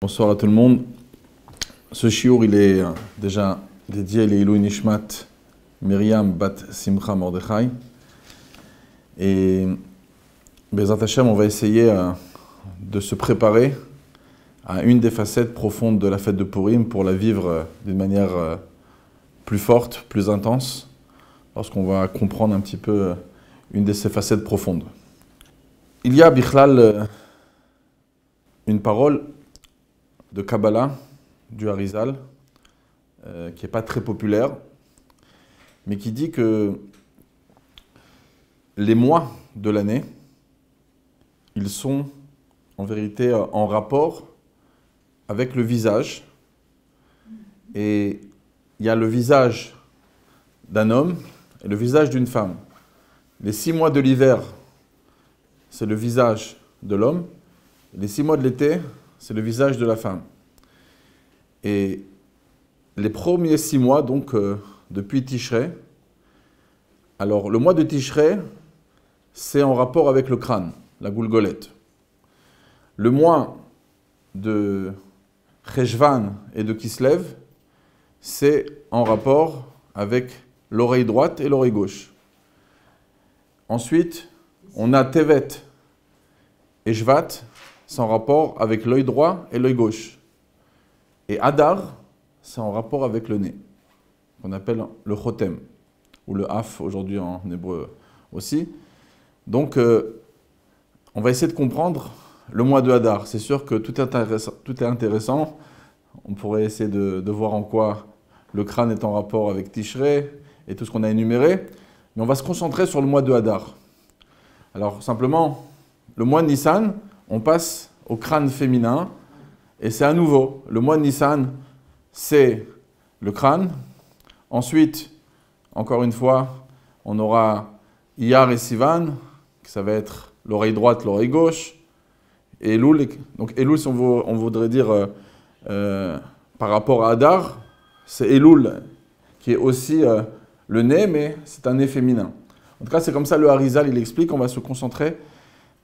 Bonsoir à tout le monde. Ce shiur, il est déjà dédié à Leilou Nishmat Miriam Bat Simcha Mordechai. Et Bezrat Hashem, on va essayer de se préparer à une des facettes profondes de la fête de Purim pour la vivre d'une manière plus forte, plus intense, lorsqu'on va comprendre un petit peu une de ces facettes profondes. Il y a, Bichlal, une parole de Kabbalah, du Harizal, qui n'est pas très populaire, mais qui dit que les mois de l'année, ils sont en vérité en rapport avec le visage. Et il y a le visage d'un homme et le visage d'une femme. Les 6 mois de l'hiver, c'est le visage de l'homme. Les 6 mois de l'été, c'est le visage de la femme. Et les premiers 6 mois, donc depuis Tishrei, alors le mois de Tishrei, c'est en rapport avec le crâne, la goulgolette. Le mois de Cheshvan et de Kislev, c'est en rapport avec l'oreille droite et l'oreille gauche. Ensuite, on a Tevet et Shvat, c'est en rapport avec l'œil droit et l'œil gauche. Et Adar, c'est en rapport avec le nez, qu'on appelle le Chotem, ou le Haf aujourd'hui en hébreu aussi. Donc, on va essayer de comprendre le mois de Adar. C'est sûr que tout est intéressant. On pourrait essayer de voir en quoi le crâne est en rapport avec Tishrei et tout ce qu'on a énuméré. Mais on va se concentrer sur le mois de Adar. Alors, simplement, le mois de Nissan, on passe au crâne féminin, et c'est à nouveau, le mois de Nissan, c'est le crâne. Ensuite, encore une fois, on aura Iyar et Sivan, ça va être l'oreille droite, l'oreille gauche, et Elul. Donc Elul, si on voudrait dire par rapport à Adar, c'est Elul, qui est aussi le nez, mais c'est un nez féminin. En tout cas, c'est comme ça le Harizal, il explique, on va se concentrer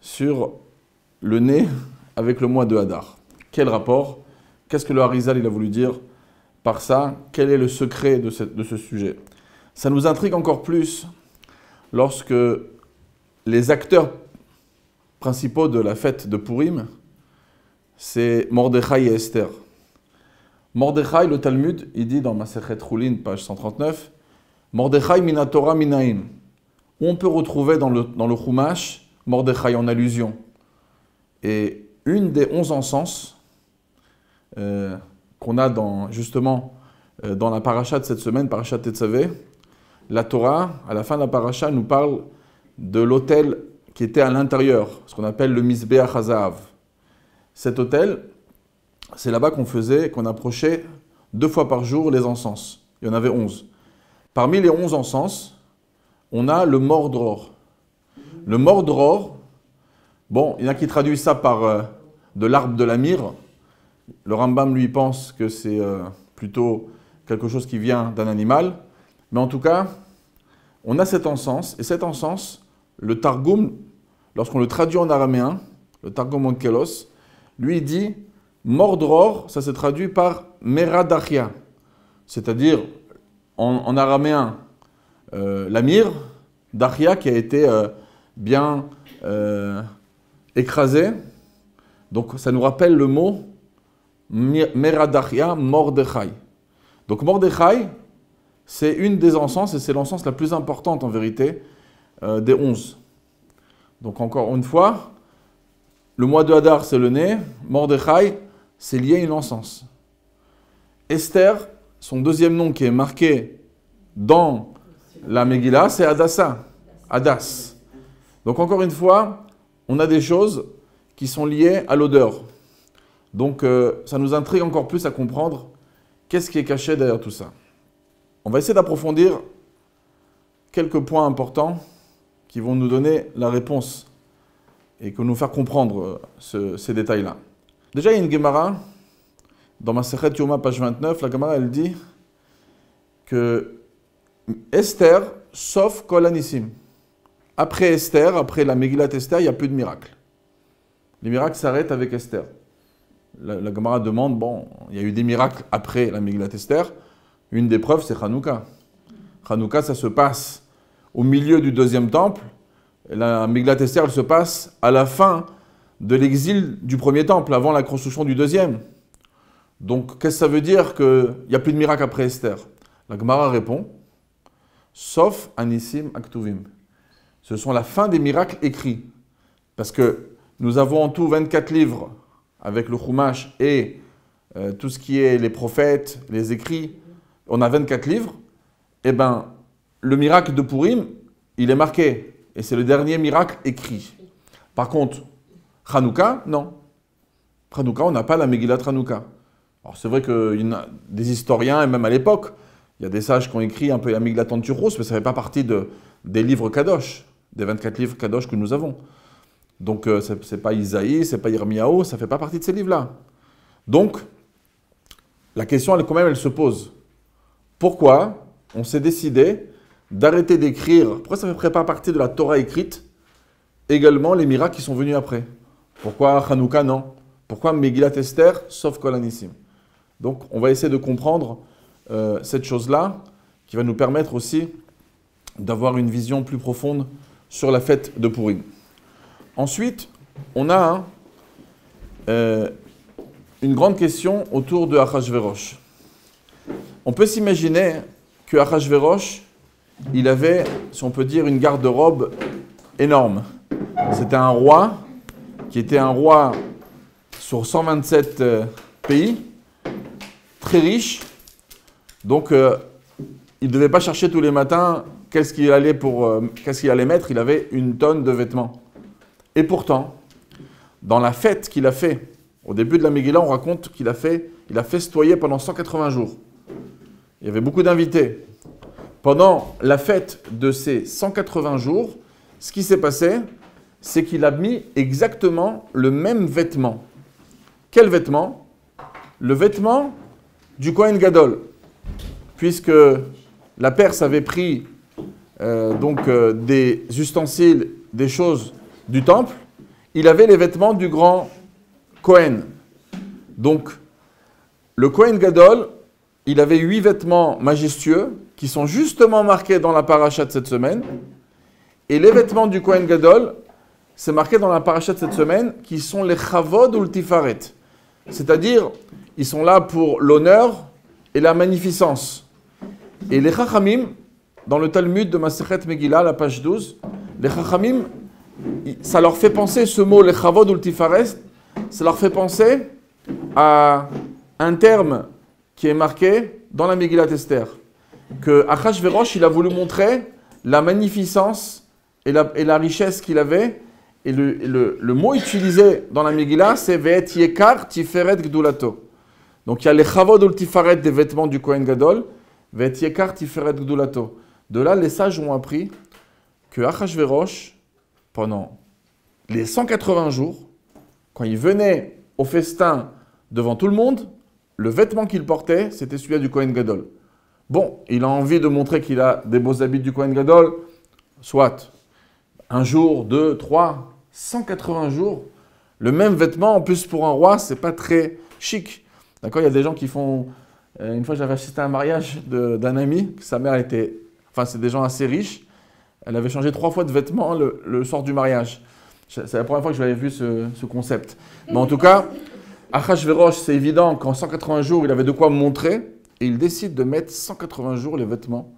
sur le nez avec le mois de Hadar. Quel rapport? Qu'est-ce que le Harizal il a voulu dire par ça? Quel est le secret de ce sujet? Ça nous intrigue encore plus lorsque les acteurs principaux de la fête de Purim, c'est Mordechai et Esther. Mordechai, le Talmud, il dit dans Masechet Chulin, page 139, Mordechai mina Torah minaim. Où on peut retrouver dans le Chumash Mordechai en allusion. Et une des 11 encens qu'on a justement dans la paracha de cette semaine, paracha Tetzavé, la Torah, à la fin de la paracha, nous parle de l'autel qui était à l'intérieur, ce qu'on appelle le Mizbeach HaZahav. Cet autel, c'est là-bas qu'on approchait 2 fois par jour les encens. Il y en avait 11. Parmi les 11 encens, on a le mordror. Le mordror, bon, il y en a qui traduisent ça par de l'arbre de la myrrhe. Le Rambam, lui, pense que c'est plutôt quelque chose qui vient d'un animal. Mais en tout cas, on a cet encens. Et cet encens, le Targum, lorsqu'on le traduit en araméen, le Targum Onkelos, lui il dit mordror, ça se traduit par meradachia. C'est-à-dire, en araméen, la myrrhe, dachia qui a été bien écrasée. Donc ça nous rappelle le mot meradachia, Mordechai. Donc Mordechai, c'est une des encens et c'est l'encens la plus importante en vérité des 11. Donc encore une fois, le mois de Hadar c'est le nez, Mordechai c'est lié à une encens. Esther, son deuxième nom qui est marqué dans la Megillah, c'est Hadassah, Hadas. Donc encore une fois, on a des choses qui sont liées à l'odeur. Donc ça nous intrigue encore plus à comprendre qu'est-ce qui est caché derrière tout ça. On va essayer d'approfondir quelques points importants qui vont nous donner la réponse et que nous faire comprendre ces détails-là. Déjà, il y a une Gemara, dans Masechet Yoma, page 29, la Gemara, elle dit que Esther, sauf Kol Anissim. Après Esther, après la Megillat Esther, il n'y a plus de miracles. Les miracles s'arrêtent avec Esther. La Gemara demande, bon, il y a eu des miracles après la Megillat Esther. Une des preuves, c'est Hanouka. Hanouka, ça se passe au milieu du deuxième temple. La Megillat Esther, elle se passe à la fin de l'exil du premier temple, avant la construction du deuxième. Donc, qu'est-ce que ça veut dire qu'il n'y a plus de miracles après Esther? La Gemara répond, sauf Anissim Aktuvim. Ce sont la fin des miracles écrits. Parce que nous avons en tout 24 livres avec le Chumash et tout ce qui est les prophètes, les écrits. On a 24 livres. Eh bien, le miracle de Purim, il est marqué. Et c'est le dernier miracle écrit. Par contre, Hanouka, non. Hanouka, on n'a pas la Megillat Hanouka. Alors c'est vrai qu'il y a des historiens, et même à l'époque, il y a des sages qui ont écrit un peu la Megillat Anturos, mais ça ne fait pas partie des livres Kadosh, des 24 livres Kadosh que nous avons. Donc ce n'est pas Isaïe, ce n'est pas Yirmiyahu, ça ne fait pas partie de ces livres-là. Donc, la question, quand même, elle se pose. Pourquoi on s'est décidé d'arrêter d'écrire, pourquoi ça ne fait pas partie de la Torah écrite, également les miracles qui sont venus après? Pourquoi Hanouka, non? Pourquoi Megillat Esther, sauf Kol Anissim? Donc, on va essayer de comprendre cette chose-là, qui va nous permettre aussi d'avoir une vision plus profonde sur la fête de Purim. Ensuite, on a une grande question autour de Achashverosh. On peut s'imaginer que Achashverosh, il avait, si on peut dire, une garde-robe énorme. C'était un roi qui était un roi sur 127 pays, très riche. Donc, il ne devait pas chercher tous les matins qu'est-ce qu'il allait mettre. Il avait une tonne de vêtements. Et pourtant, dans la fête qu'il a fait, au début de la Megillah, on raconte qu'il a festoyé pendant 180 jours. Il y avait beaucoup d'invités. Pendant la fête de ces 180 jours, ce qui s'est passé, c'est qu'il a mis exactement le même vêtement. Quel vêtement? Le vêtement du Kohen Gadol. Puisque la Perse avait pris des ustensiles, des choses du temple, il avait les vêtements du grand Kohen. Donc, le Kohen Gadol, il avait 8 vêtements majestueux qui sont justement marqués dans la paracha de cette semaine. Et les vêtements du Kohen Gadol, c'est marqué dans la paracha de cette semaine, qui sont les Chavod ou le Tifaret. C'est-à-dire, ils sont là pour l'honneur et la magnificence. Et les Chachamim, dans le Talmud de Masechet Megillah, la page 12, les Chachamim, ça leur fait penser, ce mot, les Chavod ou le Tifaret, ça leur fait penser à un terme qui est marqué dans la Megillat Esther, que Achashverosh, il a voulu montrer la magnificence et la richesse qu'il avait, et le mot utilisé dans la Megillah, c'est Ve'et Yekar Tiferet Gdulato. Donc il y a les Chavod ou le Tifaret des vêtements du Kohen Gadol, Ve'et Yekar Tiferet Gdulato. De là, les sages ont appris que Achashverosh, pendant les 180 jours, quand il venait au festin devant tout le monde, le vêtement qu'il portait, c'était celui du Kohen Gadol. Bon, il a envie de montrer qu'il a des beaux habits du Kohen Gadol, soit un jour, 2, 3, 180 jours, le même vêtement, en plus pour un roi, c'est pas très chic. D'accord, il y a des gens qui font... une fois, j'avais assisté à un mariage d'un ami, sa mère était... Enfin, c'est des gens assez riches. Elle avait changé 3 fois de vêtements le soir du mariage. C'est la première fois que j'avais vu ce concept. Mais en tout cas, Achashverosh, c'est évident qu'en 180 jours, il avait de quoi montrer. Et il décide de mettre 180 jours les vêtements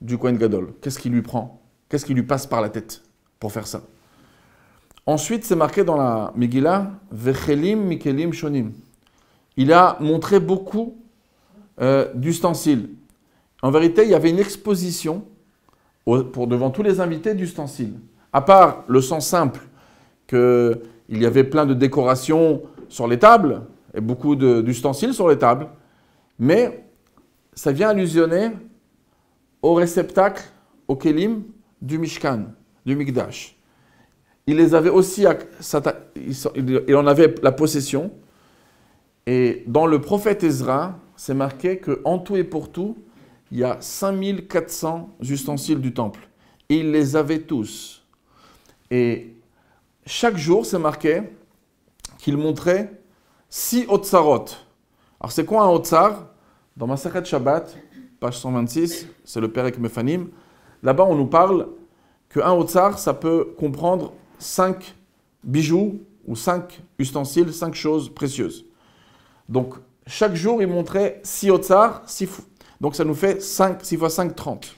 du Kohen Gadol. Qu'est-ce qui lui prend? Qu'est-ce qui lui passe par la tête pour faire ça? Ensuite, c'est marqué dans la Megillah, Vechelim Mikelim Shonim. Il a montré beaucoup d'ustensiles. En vérité, il y avait une exposition devant tous les invités d'ustensiles. À part le sens simple, qu'il y avait plein de décorations sur les tables, et beaucoup d'ustensiles sur les tables, mais ça vient allusionner au réceptacle, au Kélim du Mishkan, du Mikdash. Il les avait aussi, il en avait la possession, et dans le prophète Ezra, c'est marqué qu'en tout et pour tout, il y a 5400 ustensiles du temple. Et il les avait tous. Et chaque jour, c'est marqué qu'il montrait 6 otsarot. Alors c'est quoi un otsar? Dans Masechet Shabbat, page 126, c'est le Perek Mefanim. Là-bas, on nous parle qu'un otsar, ça peut comprendre 5 bijoux ou 5 ustensiles, 5 choses précieuses. Donc, chaque jour, il montrait 6 otsar, donc ça nous fait 6 fois 5, 30.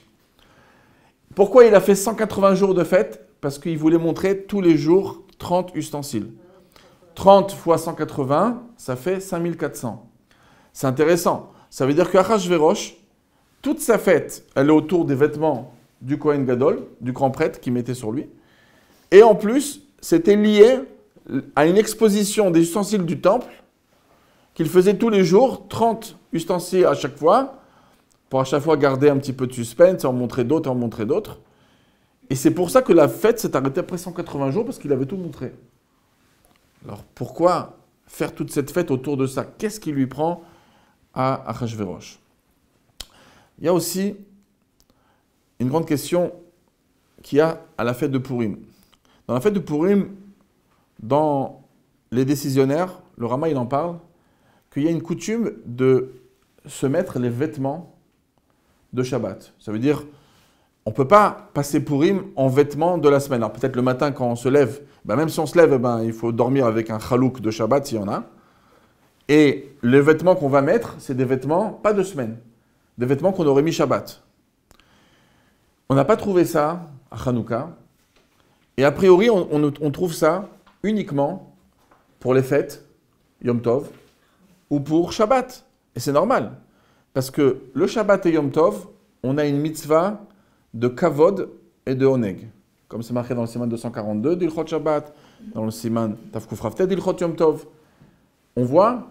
Pourquoi il a fait 180 jours de fête? Parce qu'il voulait montrer tous les jours 30 ustensiles. 30 fois 180, ça fait 5400. C'est intéressant. Ça veut dire qu'Achashverosh, toute sa fête, elle est autour des vêtements du Kohen Gadol, du grand prêtre qui mettait sur lui. Et en plus, c'était lié à une exposition des ustensiles du temple qu'il faisait tous les jours, 30 ustensiles à chaque fois, pour à chaque fois garder un petit peu de suspense, en montrer d'autres, en montrer d'autres. Et c'est pour ça que la fête s'est arrêtée après 180 jours, parce qu'il avait tout montré. Alors pourquoi faire toute cette fête autour de ça? Qu'est-ce qui lui prend à Achashverosh? Il y a aussi une grande question qu'il y a à la fête de Purim. Dans la fête de Purim, dans les décisionnaires, le Rama il en parle, qu'il y a une coutume de se mettre les vêtements de Shabbat. Ça veut dire, on ne peut pas passer Purim en vêtements de la semaine. Alors peut-être le matin quand on se lève, même si on se lève, il faut dormir avec un chalouk de Shabbat s'il y en a. Et les vêtements qu'on va mettre, c'est des vêtements, pas de semaine, des vêtements qu'on aurait mis Shabbat. On n'a pas trouvé ça à Hanouka. Et a priori, on trouve ça uniquement pour les fêtes, Yom Tov, ou pour Shabbat. Et c'est normal. Parce que le Shabbat et Yom Tov, on a une mitzvah de kavod et de oneg. Comme c'est marqué dans le siman 242 d'Ilchot Shabbat, dans le siman Tafkuf Raftet d'Ilchot Yom Tov. On voit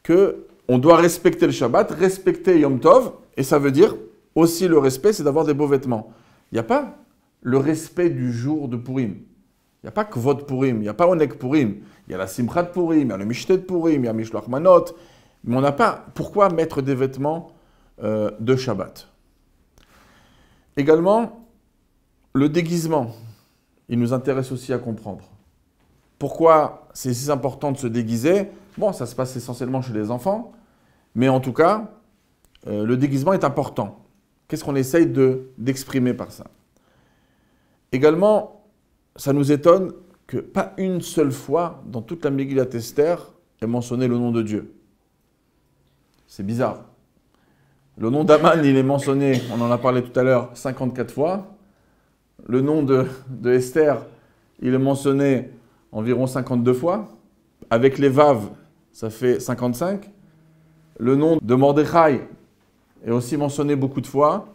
qu'on doit respecter le Shabbat, respecter Yom Tov, et ça veut dire aussi le respect, c'est d'avoir des beaux vêtements. Il n'y a pas le respect du jour de Purim. Il n'y a pas Kvod Purim, il n'y a pas Oneg Purim. Il y a la Simchat Purim, il y a le Mishtet Purim, il y a Mishloach Manot. Mais on n'a pas... Pourquoi mettre des vêtements de Shabbat? Également, le déguisement, il nous intéresse aussi à comprendre. Pourquoi c'est si important de se déguiser? Bon, ça se passe essentiellement chez les enfants, mais en tout cas, le déguisement est important. Qu'est-ce qu'on essaye d'exprimer par ça? Également, ça nous étonne que pas une seule fois dans toute la Megillat Esther est mentionné le nom de Dieu. C'est bizarre. Le nom d'Aman, il est mentionné, on en a parlé tout à l'heure, 54 fois. Le nom de Esther, il est mentionné environ 52 fois. Avec les Vav, ça fait 55. Le nom de Mordechai est aussi mentionné beaucoup de fois.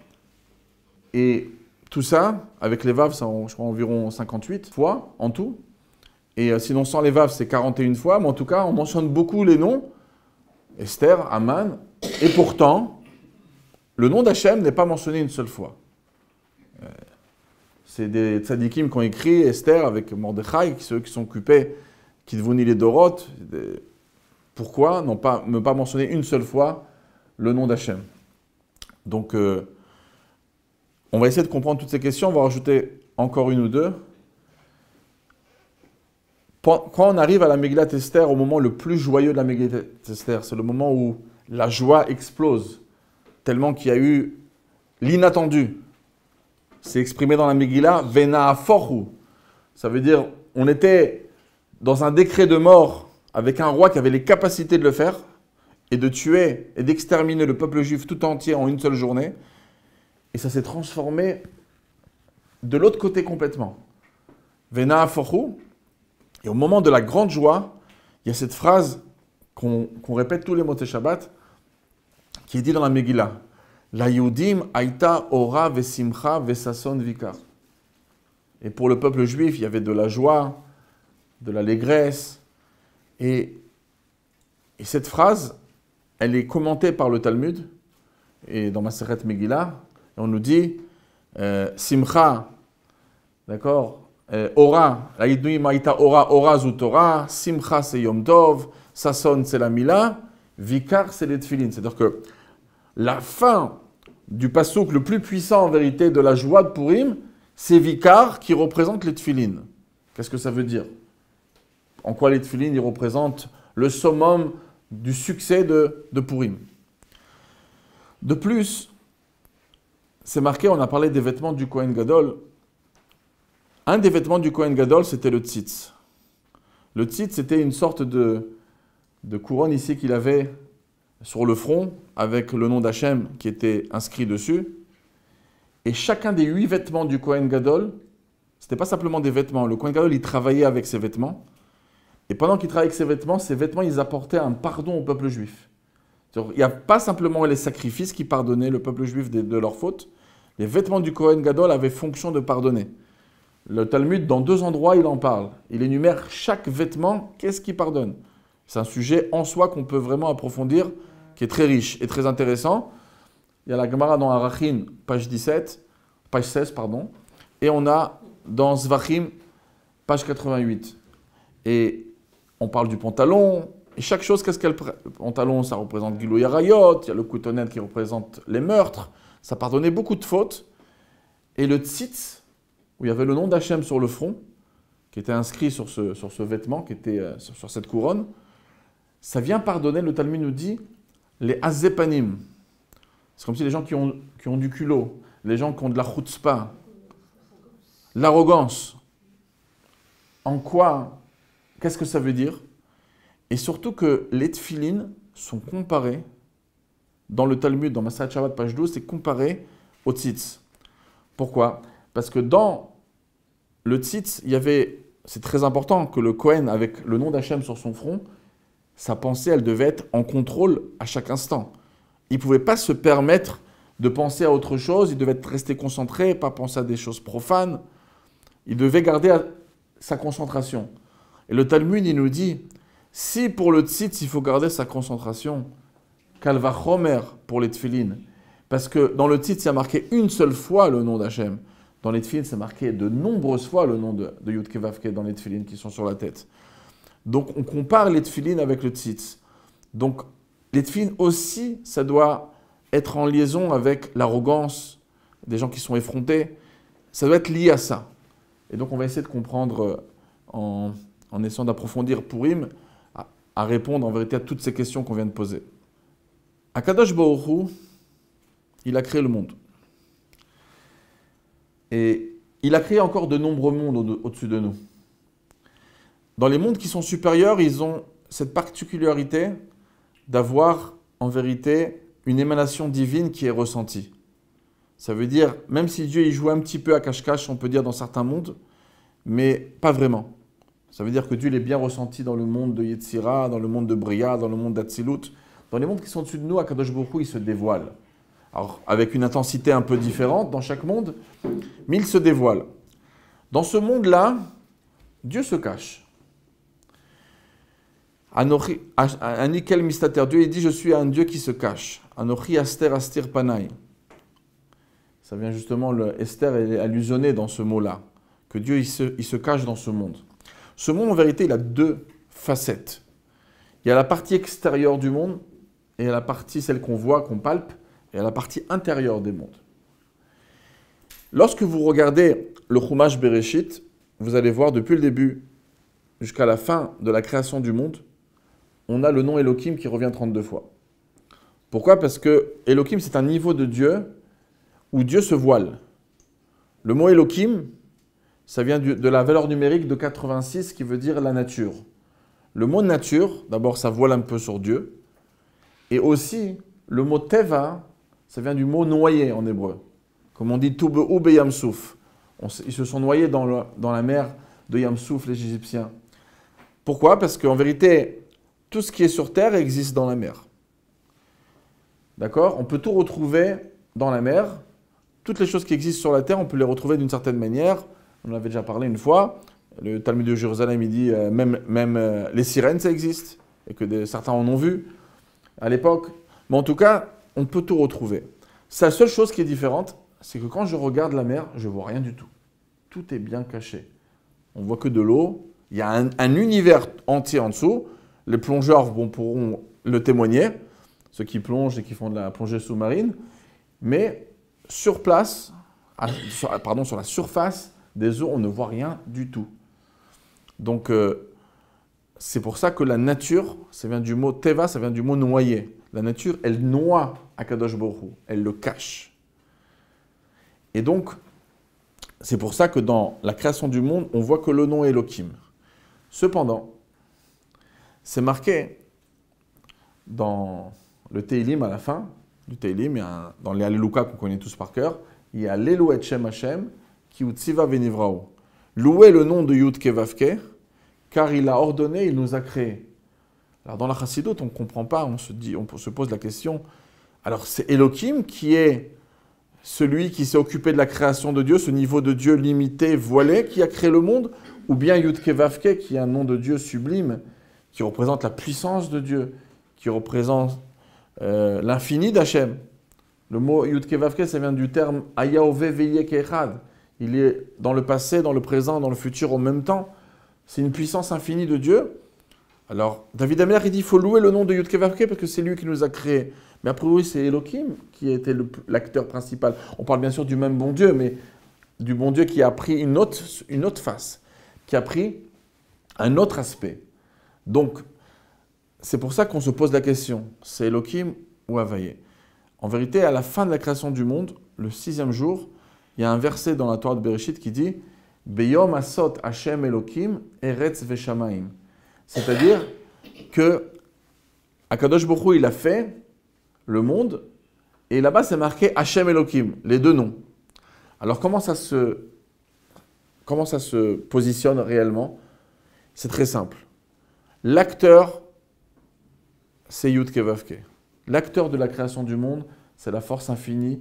Et tout ça, avec les Vav, ça je crois environ 58 fois en tout. Et sinon, sans les Vav, c'est 41 fois. Mais en tout cas, on mentionne beaucoup les noms. Esther, Aman. Et pourtant, le nom d'Hachem n'est pas mentionné une seule fois. C'est des tzadikim qui ont écrit Esther avec Mordechai, ceux qui sont occupés, qui devenaient les Doroth. Pourquoi ne pas mentionner une seule fois le nom d'Hachem? Donc, on va essayer de comprendre toutes ces questions. On va rajouter encore une ou deux. Quand on arrive à la Megillat Esther, au moment le plus joyeux de la Megillat Esther, c'est le moment où la joie explose, tellement qu'il y a eu l'inattendu. C'est exprimé dans la Megillah, Vena Forhu. Ça veut dire, on était dans un décret de mort avec un roi qui avait les capacités de le faire et de tuer et d'exterminer le peuple juif tout entier en une seule journée. Et ça s'est transformé de l'autre côté complètement. Vena Forhu. Et au moment de la grande joie, il y a cette phrase qu'on répète tous les Motzei Shabbat, qui est dit dans la Megillah. La Yudim Aïta Ora Vesimcha Vesason Vikar. Et pour le peuple juif, il y avait de la joie, de l'allégresse. Et cette phrase, elle est commentée par le Talmud, et dans Masechet Megillah, on nous dit Simcha, d'accord, Ora, la Yudim Aïta Ora, Ora Zutora, Simcha c'est Yom Tov, Sason c'est la Mila, Vikar c'est les Tfilin. C'est-à-dire que la fin du passouk le plus puissant en vérité de la joie de Purim, c'est Vikar qui représente les Tfilin. Qu'est-ce que ça veut dire? En quoi les Tfilin ils représentent le summum du succès de Purim. De plus, c'est marqué, on a parlé des vêtements du Kohen Gadol. Un des vêtements du Kohen Gadol, c'était le tzitz. Le tzitz, c'était une sorte de couronne ici qu'il avait sur le front, avec le nom d'Hachem qui était inscrit dessus. Et chacun des 8 vêtements du Kohen Gadol, ce n'était pas simplement des vêtements. Le Kohen Gadol, il travaillait avec ses vêtements. Et pendant qu'il travaillait avec ses vêtements, ils apportaient un pardon au peuple juif. Il n'y a pas simplement les sacrifices qui pardonnaient le peuple juif de leurs fautes. Les vêtements du Kohen Gadol avaient fonction de pardonner. Le Talmud, dans 2 endroits, il en parle. Il énumère chaque vêtement, qu'est-ce qui pardonne. C'est un sujet en soi qu'on peut vraiment approfondir, qui est très riche et très intéressant. Il y a la Gemara dans Arachin, page 16, pardon. Et on a dans Zvachim, page 88. Et on parle du pantalon. Et chaque chose, qu'est-ce qu'elle... Le pantalon, ça représente Gilou Yarayot. Il y a le coutonnette qui représente les meurtres. Ça pardonnait beaucoup de fautes. Et le tzitz, où il y avait le nom d'Hachem sur le front, qui était inscrit sur ce vêtement, qui était sur cette couronne, ça vient pardonner, le Talmud nous dit, les azépanim. C'est comme si les gens qui ont du culot, les gens qui ont de la chutzpah, l'arrogance. En quoi? Qu'est-ce que ça veut dire? Et surtout que les tfilines sont comparés, dans le Talmud, dans Masechet Shabbat, page 12, c'est comparé au tzitz. Pourquoi? Parce que dans le tzitz, il y avait, c'est très important que le Kohen, avec le nom d'Hachem sur son front, sa pensée, elle devait être en contrôle à chaque instant. Il ne pouvait pas se permettre de penser à autre chose, il devait rester concentré, pas penser à des choses profanes. Il devait garder sa concentration. Et le Talmud, il nous dit, si pour le tzitz, il faut garder sa concentration, kalva chomer pour les tfilines, parce que dans le tzitz, il y a marqué une seule fois le nom d'Hachem. Dans les tfilines, c'est marqué de nombreuses fois le nom de Yud Kei Vav Kei dans les tfilines qui sont sur la tête. Donc, on compare les tfilines avec le tzitz. Donc, les tfilines aussi, ça doit être en liaison avec l'arrogance des gens qui sont effrontés. Ça doit être lié à ça. Et donc, on va essayer de comprendre en essayant d'approfondir Purim, à répondre en vérité à toutes ces questions qu'on vient de poser. Akadosh Baruch Hu, il a créé le monde. Et il a créé encore de nombreux mondes au-dessus de nous. Dans les mondes qui sont supérieurs, ils ont cette particularité d'avoir en vérité une émanation divine qui est ressentie. Ça veut dire, même si Dieu il joue un petit peu à cache-cache, on peut dire dans certains mondes, mais pas vraiment. Ça veut dire que Dieu il est bien ressenti dans le monde de Yetzira, dans le monde de Bria, dans le monde d'Atsilut. Dans les mondes qui sont au-dessus de nous, Akadosh Baruch Hu, il se dévoile. Alors, avec une intensité un peu différente dans chaque monde, mais il se dévoile. Dans ce monde-là, Dieu se cache. Anikel mistater, Dieu il dit, je suis un Dieu qui se cache. Anochi aster astir panai. Ça vient justement, Esther est allusionnée dans ce mot-là, que Dieu il se cache dans ce monde. Ce monde, en vérité, il a 2 facettes. Il y a la partie extérieure du monde, et il y a la partie, celle qu'on voit, qu'on palpe, et il y a la partie intérieure des mondes. Lorsque vous regardez le Chumash Bereshit, vous allez voir depuis le début jusqu'à la fin de la création du monde, on a le nom Elohim qui revient 32 fois. Pourquoi? Parce que Elohim, c'est un niveau de Dieu où Dieu se voile. Le mot Elohim, ça vient de la valeur numérique de 86 qui veut dire la nature. Le mot nature, d'abord, ça voile un peu sur Dieu. Et aussi, le mot Teva, ça vient du mot noyer en hébreu. Comme on dit Tube'u Beyam Souf. Ils se sont noyés dans la mer de Yam Souf, les Égyptiens. Pourquoi? Parce qu'en vérité, tout ce qui est sur terre existe dans la mer. D'accord? On peut tout retrouver dans la mer. Toutes les choses qui existent sur la terre, on peut les retrouver d'une certaine manière. On en avait déjà parlé une fois. Le Talmud de Jérusalem, il dit même les sirènes, ça existe. Et que certains en ont vu à l'époque. Mais en tout cas, on peut tout retrouver. La seule chose qui est différente, c'est que quand je regarde la mer, je ne vois rien du tout. Tout est bien caché. On ne voit que de l'eau. Il y a un univers entier en dessous. Les plongeurs pourront le témoigner, ceux qui plongent et qui font de la plongée sous-marine. Mais sur place, sur la surface des eaux, on ne voit rien du tout. Donc, c'est pour ça que la nature, ça vient du mot teva, ça vient du mot noyer. La nature, elle noie Akadosh Baruch Hu, elle le cache. Et donc, c'est pour ça que dans la création du monde, on voit que le nom est Elohim. Cependant, c'est marqué dans le Teilim à la fin du Teilim, dans les Alléluia qu'on connaît tous par cœur, il y a l'Elu et Shem Hashem, qui Utziva Venivrao. Louez le nom de Yud Kevavke, car il a ordonné, il nous a créés. Alors dans la Chassidoute, on ne comprend pas, on se pose la question. Alors c'est Elohim qui est celui qui s'est occupé de la création de Dieu, ce niveau de Dieu limité, voilé, qui a créé le monde, ou bien Yud Kevavke, qui est un nom de Dieu sublime, qui représente la puissance de Dieu, qui représente l'infini d'Hachem. Le mot Yud Kevavke, ça vient du terme Ayaove Veye Kechad. Il est dans le passé, dans le présent, dans le futur en même temps. C'est une puissance infinie de Dieu. Alors, David Amer, il dit qu'il faut louer le nom de Yud Kevavke parce que c'est lui qui nous a créés. Mais a priori, c'est Elohim qui était l'acteur principal. On parle bien sûr du même bon Dieu, mais du bon Dieu qui a pris une autre face, qui a pris un autre aspect. Donc, c'est pour ça qu'on se pose la question, c'est Elohim ou Havaye? En vérité, à la fin de la création du monde, le 6e jour, il y a un verset dans la Torah de Bereshit qui dit « Beyom asot Hashem Elohim eretz veshamaim ». C'est-à-dire que Akadosh Baruch Hu, il a fait le monde, et là-bas c'est marqué Hashem Elohim, les deux noms. Alors comment ça se positionne réellement? C'est très simple. L'acteur, c'est Yud Kevavke. L'acteur de la création du monde, c'est la force infinie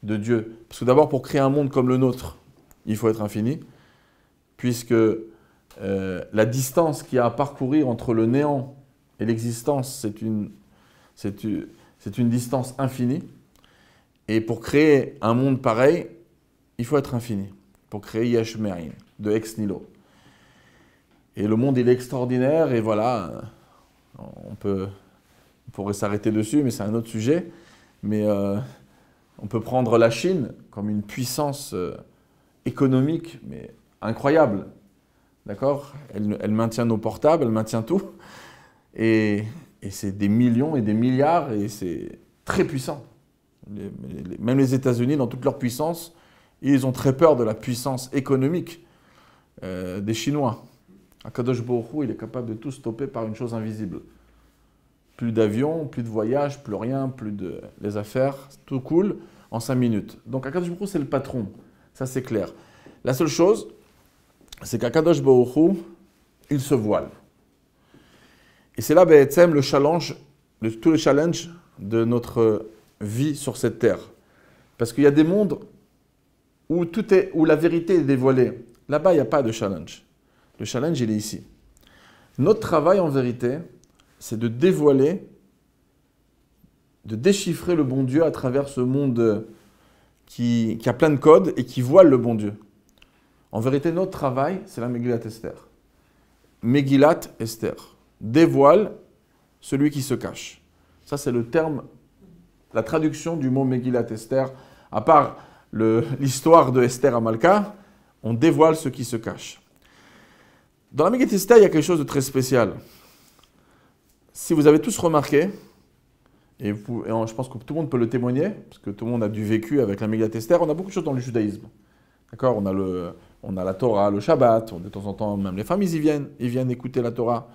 de Dieu. Parce que d'abord, pour créer un monde comme le nôtre, il faut être infini, puisque la distance qu'il y a à parcourir entre le néant et l'existence, c'est une distance infinie. Et pour créer un monde pareil, il faut être infini. Pour créer Yesh Me'ayin, de Ex Nihilo. Et le monde, il est extraordinaire, et voilà, on pourrait s'arrêter dessus, mais c'est un autre sujet. Mais on peut prendre la Chine comme une puissance économique, mais incroyable. D'accord? Elle maintient nos portables, elle maintient tout. Et c'est des millions et des milliards, et c'est très puissant. Même les États-Unis, dans toute leur puissance, ils ont très peur de la puissance économique des Chinois. Akadosh Baruch Hu, il est capable de tout stopper par une chose invisible. Plus d'avions, plus de voyages, plus rien, plus de les affaires, tout coule en 5 minutes. Donc Akadosh Baruch Hu, c'est le patron, ça c'est clair. La seule chose, c'est qu'Akadosh Baruch Hu, il se voile. Et c'est là, le challenge, tout le challenge de notre vie sur cette terre. Parce qu'il y a des mondes où la vérité est dévoilée. Là-bas, il n'y a pas de challenge. Le challenge, il est ici. Notre travail, en vérité, c'est de dévoiler, de déchiffrer le bon Dieu à travers ce monde qui a plein de codes et qui voile le bon Dieu. En vérité, notre travail, c'est la Megillat Esther. Megillat Esther. Dévoile celui qui se cache. Ça, c'est le terme, la traduction du mot Megillat Esther. À part l'histoire de Esther à Malka, on dévoile ce qui se cache. Dans la Megillat Esther, il y a quelque chose de très spécial. Si vous avez tous remarqué, et je pense que tout le monde peut le témoigner, parce que tout le monde a du vécu avec la Megillat Esther, on a beaucoup de choses dans le judaïsme. D'accord? On a la Torah, le Shabbat, de temps en temps, même les femmes, ils viennent écouter la Torah.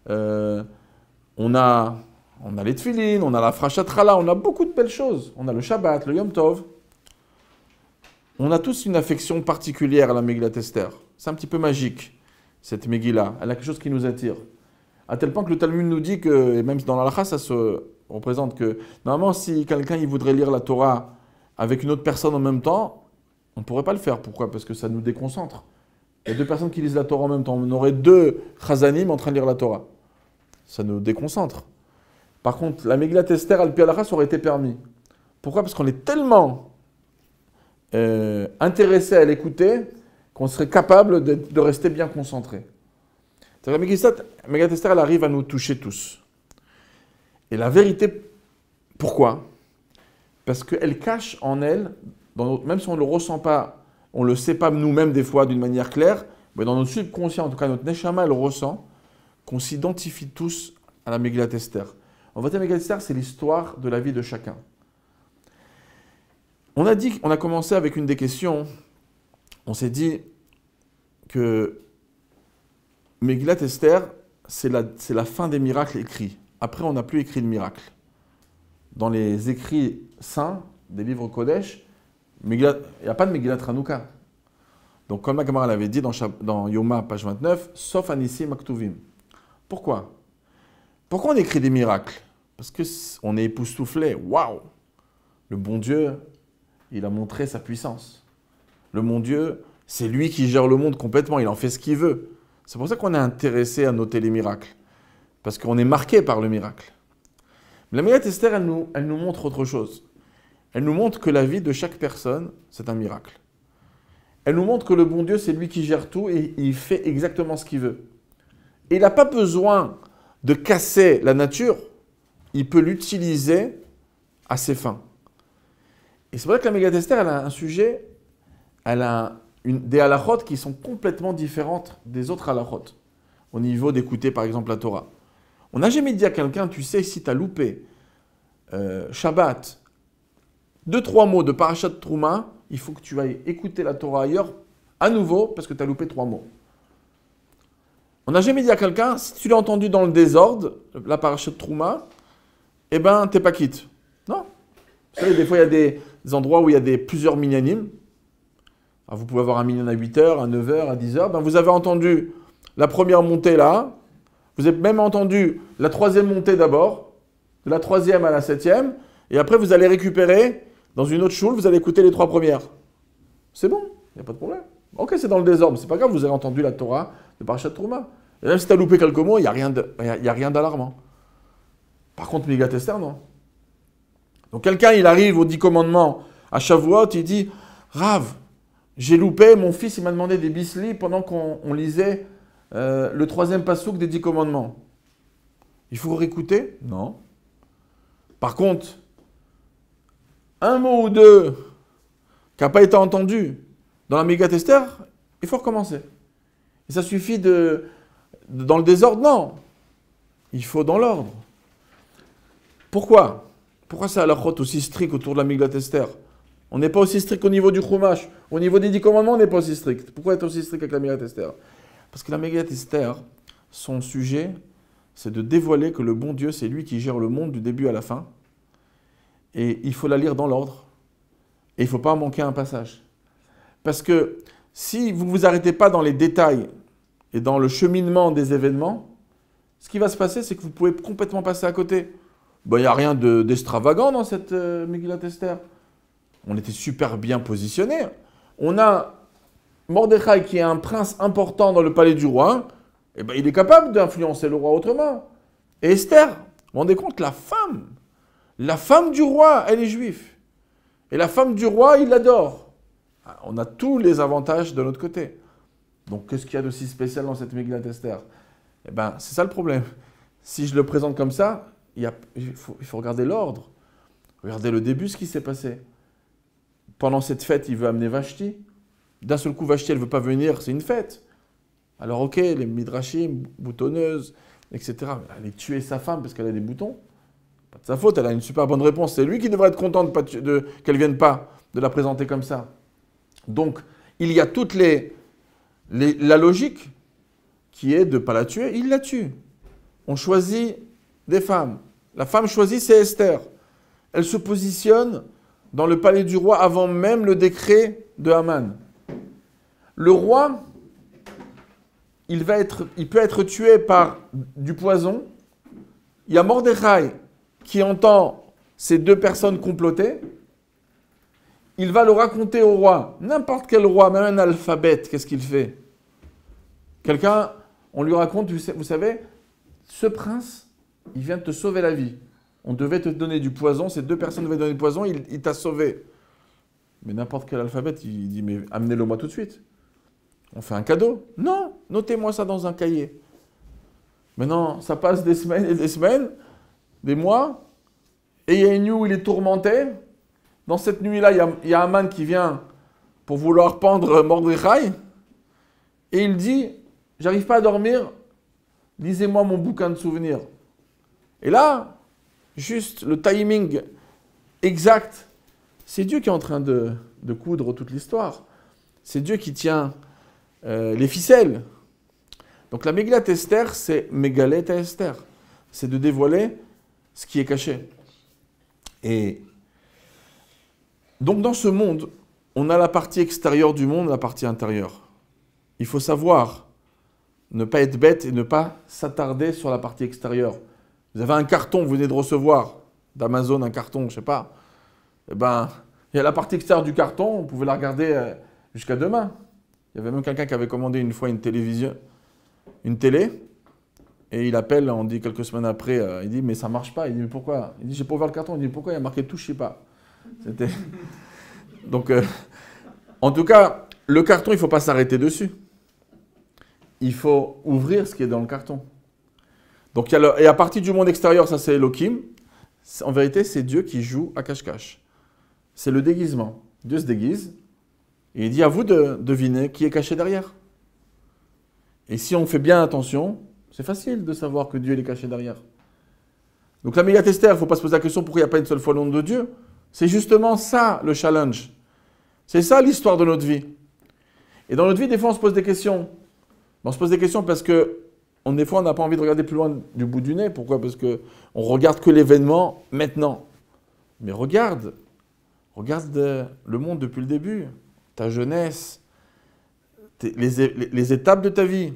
On a les tefilines, on a la frachat challah, on a beaucoup de belles choses. On a le Shabbat, le Yom Tov. On a tous une affection particulière à la Megillat Esther. C'est un petit peu magique, cette Megillah. Elle a quelque chose qui nous attire. À tel point que le Talmud nous dit que, et même dans l'Halakha, ça se représente que, normalement, si quelqu'un il voudrait lire la Torah avec une autre personne en même temps, on ne pourrait pas le faire. Pourquoi? Parce que ça nous déconcentre. Il y a deux personnes qui lisent la Torah en même temps. On aurait deux chazanim en train de lire la Torah. Ça nous déconcentre. Par contre, la Megillat Esther al-Pi halakha, ça aurait été permis. Pourquoi? Parce qu'on est tellement intéressé à l'écouter qu'on serait capable de rester bien concentré. La Megillat Esther, elle arrive à nous toucher tous. Et la vérité, pourquoi? Parce qu'elle cache en elle, même si on ne le ressent pas, on ne le sait pas nous-mêmes des fois d'une manière claire, mais dans notre subconscient, en tout cas notre neshama, elle ressent qu'on s'identifie tous à la Megillat Esther. En fait, la Megillat Esther, c'est l'histoire de la vie de chacun. On a commencé avec une des questions. On s'est dit que Megillat Esther, c'est la fin des miracles écrits. Après, on n'a plus écrit de miracles. Dans les écrits saints des livres Kodesh, il n'y a pas de Megillat Hanouka. Donc, comme la Gemara l'avait dit dans Yoma, page 29, sauf Anissim Aktuvim. Pourquoi? Pourquoi on écrit des miracles? Parce qu'on est époustouflé. Waouh! Le bon Dieu, il a montré sa puissance. Le bon Dieu, c'est lui qui gère le monde complètement. Il en fait ce qu'il veut. C'est pour ça qu'on est intéressé à noter les miracles. Parce qu'on est marqué par le miracle. Mais la Megillat Esther, elle nous montre autre chose. Elle nous montre que la vie de chaque personne, c'est un miracle. Elle nous montre que le bon Dieu, c'est lui qui gère tout et il fait exactement ce qu'il veut. Et il n'a pas besoin de casser la nature, il peut l'utiliser à ses fins. Et c'est pour ça que la Megillat Esther, elle a un sujet, elle a des halachot qui sont complètement différentes des autres halachot, au niveau d'écouter par exemple la Torah. On n'a jamais dit à quelqu'un, tu sais, si tu as loupé Shabbat, 2-3 mots de Parashat Trouma, il faut que tu ailles écouter la Torah ailleurs, à nouveau, parce que tu as loupé 3 mots. On n'a jamais dit à quelqu'un, si tu l'as entendu dans le désordre, la Parashat Trouma, eh ben, t'es pas quitte. Non. Vous savez, des fois, il y a des endroits où il y a plusieurs minyanim. Alors, vous pouvez avoir un minyan à 8h, à 9h, à 10h. Ben, vous avez entendu la première montée là. Vous avez même entendu la 3e montée d'abord, de la 3e à la 7e. Et après, vous allez récupérer dans une autre choule, vous allez écouter les 3 premières. C'est bon, il n'y a pas de problème. Ok, c'est dans le désordre, c'est pas grave, vous avez entendu la Torah de Parashat Trouma. Et même si tu as loupé quelques mots, il n'y a rien d'alarmant. Par contre, Megillat Esther, non. Donc quelqu'un, il arrive aux 10 commandements à Shavuot, il dit « Rav, j'ai loupé, mon fils, il m'a demandé des bislis pendant qu'on lisait le 3e pasouk des 10 commandements. Il faut réécouter? Non. Par contre, un mot ou deux qui n'a pas été entendu dans la Megillat Esther, il faut recommencer. Et ça suffit dans le désordre? Non. Il faut dans l'ordre. Pourquoi? Pourquoi c'est halachot aussi strict autour de la Megillat Esther? On n'est pas aussi strict au niveau du Chumash. Au niveau des 10 commandements, on n'est pas aussi strict. Pourquoi être aussi strict avec la Megillat Esther? Parce que la Megillat Esther, son sujet, c'est de dévoiler que le bon Dieu, c'est lui qui gère le monde du début à la fin. Et il faut la lire dans l'ordre. Et il ne faut pas manquer un passage. Parce que si vous ne vous arrêtez pas dans les détails et dans le cheminement des événements, ce qui va se passer, c'est que vous pouvez complètement passer à côté. Il n'y a rien d'extravagant dans cette Megillat Esther. On était super bien positionnés. On a Mordechai qui est un prince important dans le palais du roi. Et il est capable d'influencer le roi autrement. Et Esther, vous vous rendez compte, la femme du roi, elle est juive. Et la femme du roi, il l'adore. On a tous les avantages de notre côté. Donc, qu'est-ce qu'il y a d'aussi spécial dans cette Megillat Esther? C'est ça le problème. Si je le présente comme ça, il faut regarder l'ordre. Regardez le début, ce qui s'est passé. Pendant cette fête, il veut amener Vashti. D'un seul coup, Vashti, elle ne veut pas venir, c'est une fête. Alors, ok, les midrashim, boutonneuses, etc. Elle a tué sa femme parce qu'elle a des boutons. Pas de sa faute, elle a une super bonne réponse. C'est lui qui devrait être content qu'elle ne vienne pas, de la présenter comme ça. Donc, il y a toute la logique qui est de ne pas la tuer. Il la tue. On choisit des femmes. La femme choisie, c'est Esther. Elle se positionne dans le palais du roi avant même le décret de Haman. Le roi, il peut être tué par du poison. Il y a Mordechai qui entend ces 2 personnes comploter. Il va le raconter au roi. N'importe quel roi, même un alphabète, qu'est-ce qu'il fait? Quelqu'un, on lui raconte, vous savez, ce prince, il vient de te sauver la vie. On devait te donner du poison, ces 2 personnes devaient donner du poison, il t'a sauvé. Mais n'importe quel alphabète, il dit, mais amenez-le moi tout de suite. On fait un cadeau? Non, notez-moi ça dans un cahier. Maintenant, ça passe des semaines et des semaines, des mois, et il y a une nuit où il est tourmenté. Dans cette nuit-là, il y a Haman qui vient pour vouloir pendre Mordechai, et il dit, j'arrive pas à dormir, lisez-moi mon bouquin de souvenirs. Et là, juste le timing exact, c'est Dieu qui est en train de coudre toute l'histoire. C'est Dieu qui tient les ficelles. Donc la Megillat Esther, c'est Megalet Esther. C'est de dévoiler ce qui est caché. Et donc dans ce monde, on a la partie extérieure du monde et la partie intérieure. Il faut savoir ne pas être bête et ne pas s'attarder sur la partie extérieure. Vous avez un carton, vous venez de recevoir d'Amazon un carton, je ne sais pas. Eh ben, il y a la partie extérieure du carton, vous pouvez la regarder jusqu'à demain. Il y avait même quelqu'un qui avait commandé une fois une télévision, une télé, et il appelle, on dit quelques semaines après, il dit mais ça marche pas. Il dit mais pourquoi? Il dit j'ai pas ouvert le carton. Il dit pourquoi? Il y a marqué touchez pas. C'était donc en tout cas le carton il ne faut pas s'arrêter dessus. Il faut ouvrir ce qui est dans le carton. Donc et à partir du monde extérieur, ça c'est Elohim. En vérité, c'est Dieu qui joue à cache-cache. C'est le déguisement. Dieu se déguise et il dit à vous de deviner qui est caché derrière. Et si on fait bien attention, c'est facile de savoir que Dieu est caché derrière. Donc la Megillat Esther, il ne faut pas se poser la question pourquoi il n'y a pas une seule fois le nom de Dieu. C'est justement ça le challenge. C'est ça l'histoire de notre vie. Et dans notre vie, des fois, on se pose des questions. On se pose des questions parce que des fois, on n'a pas envie de regarder plus loin du bout du nez. Pourquoi? Parce qu'on ne regarde que l'événement maintenant. Mais regarde le monde depuis le début, ta jeunesse, les étapes de ta vie.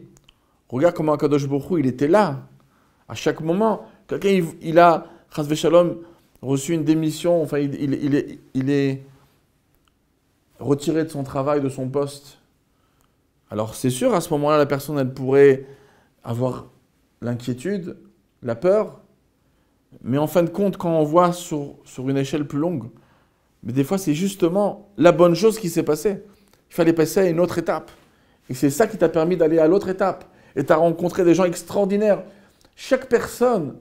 Regarde comment Akadosh Baruch Hu, il était là. À chaque moment, quelqu'un, il a, Chas v'Shalom, reçu une démission, enfin, il est retiré de son travail, de son poste. Alors, c'est sûr, à ce moment-là, la personne, elle pourrait avoir l'inquiétude, la peur, mais en fin de compte, quand on voit sur une échelle plus longue, mais des fois, c'est justement la bonne chose qui s'est passée. Il fallait passer à une autre étape. Et c'est ça qui t'a permis d'aller à l'autre étape. Et tu as rencontré des gens extraordinaires. Chaque personne,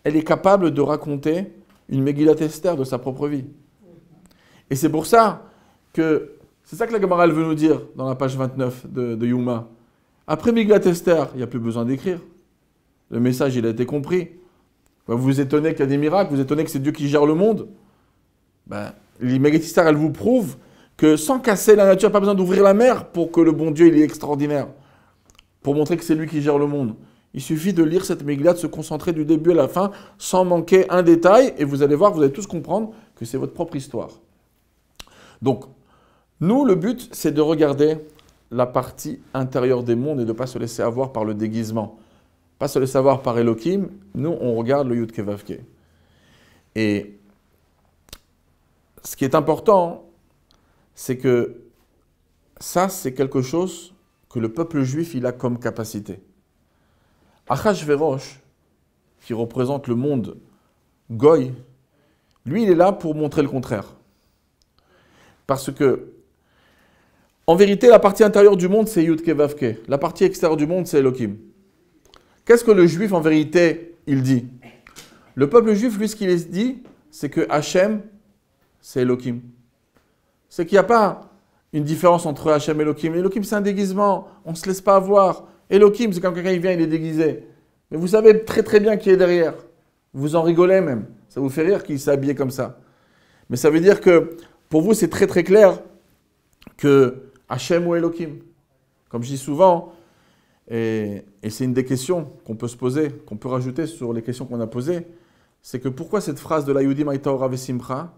elle est capable de raconter une Megillat Esther de sa propre vie. Et c'est pour ça que, c'est ça que la Gemara elle veut nous dire dans la page 29 de Yuma. Après Megillat Esther, il n'y a plus besoin d'écrire. Le message, il a été compris. Vous vous étonnez qu'il y a des miracles, vous vous étonnez que c'est Dieu qui gère le monde. Ben, les Megillat Esther, elle vous prouve que sans casser la nature, il n'y a pas besoin d'ouvrir la mer pour que le bon Dieu, il est extraordinaire. Pour montrer que c'est lui qui gère le monde. Il suffit de lire cette Megillah, de se concentrer du début à la fin, sans manquer un détail, et vous allez voir, vous allez tous comprendre que c'est votre propre histoire. Donc, nous, le but, c'est de regarder la partie intérieure des mondes et de ne pas se laisser avoir par le déguisement. Pas se laisser avoir par Elohim. Nous, on regarde le Yud Ke Vav Ke. Et ce qui est important, c'est que ça, c'est quelque chose que le peuple juif, il a comme capacité. Achashverosh, qui représente le monde Goy, lui, il est là pour montrer le contraire. Parce que, en vérité, la partie intérieure du monde, c'est Yud Ke Vav Ke. La partie extérieure du monde, c'est Elohim. Qu'est-ce que le juif, en vérité, il dit? Le peuple juif, lui, ce qu'il dit, c'est que Hachem, c'est Elohim. C'est qu'il n'y a pas une différence entre Hachem et Elohim. Elohim, c'est un déguisement. On ne se laisse pas avoir. Elohim, c'est quand quelqu'un il vient, il est déguisé. Mais vous savez très très bien qui est derrière. Vous en rigolez même. Ça vous fait rire qu'il s'est habillé comme ça. Mais ça veut dire que pour vous, c'est très très clair que Hachem ou Elohim. Comme je dis souvent, et c'est une des questions qu'on peut se poser, qu'on peut rajouter sur les questions qu'on a posées, c'est que pourquoi cette phrase de la Yudim Hayta Ora Vesimcha,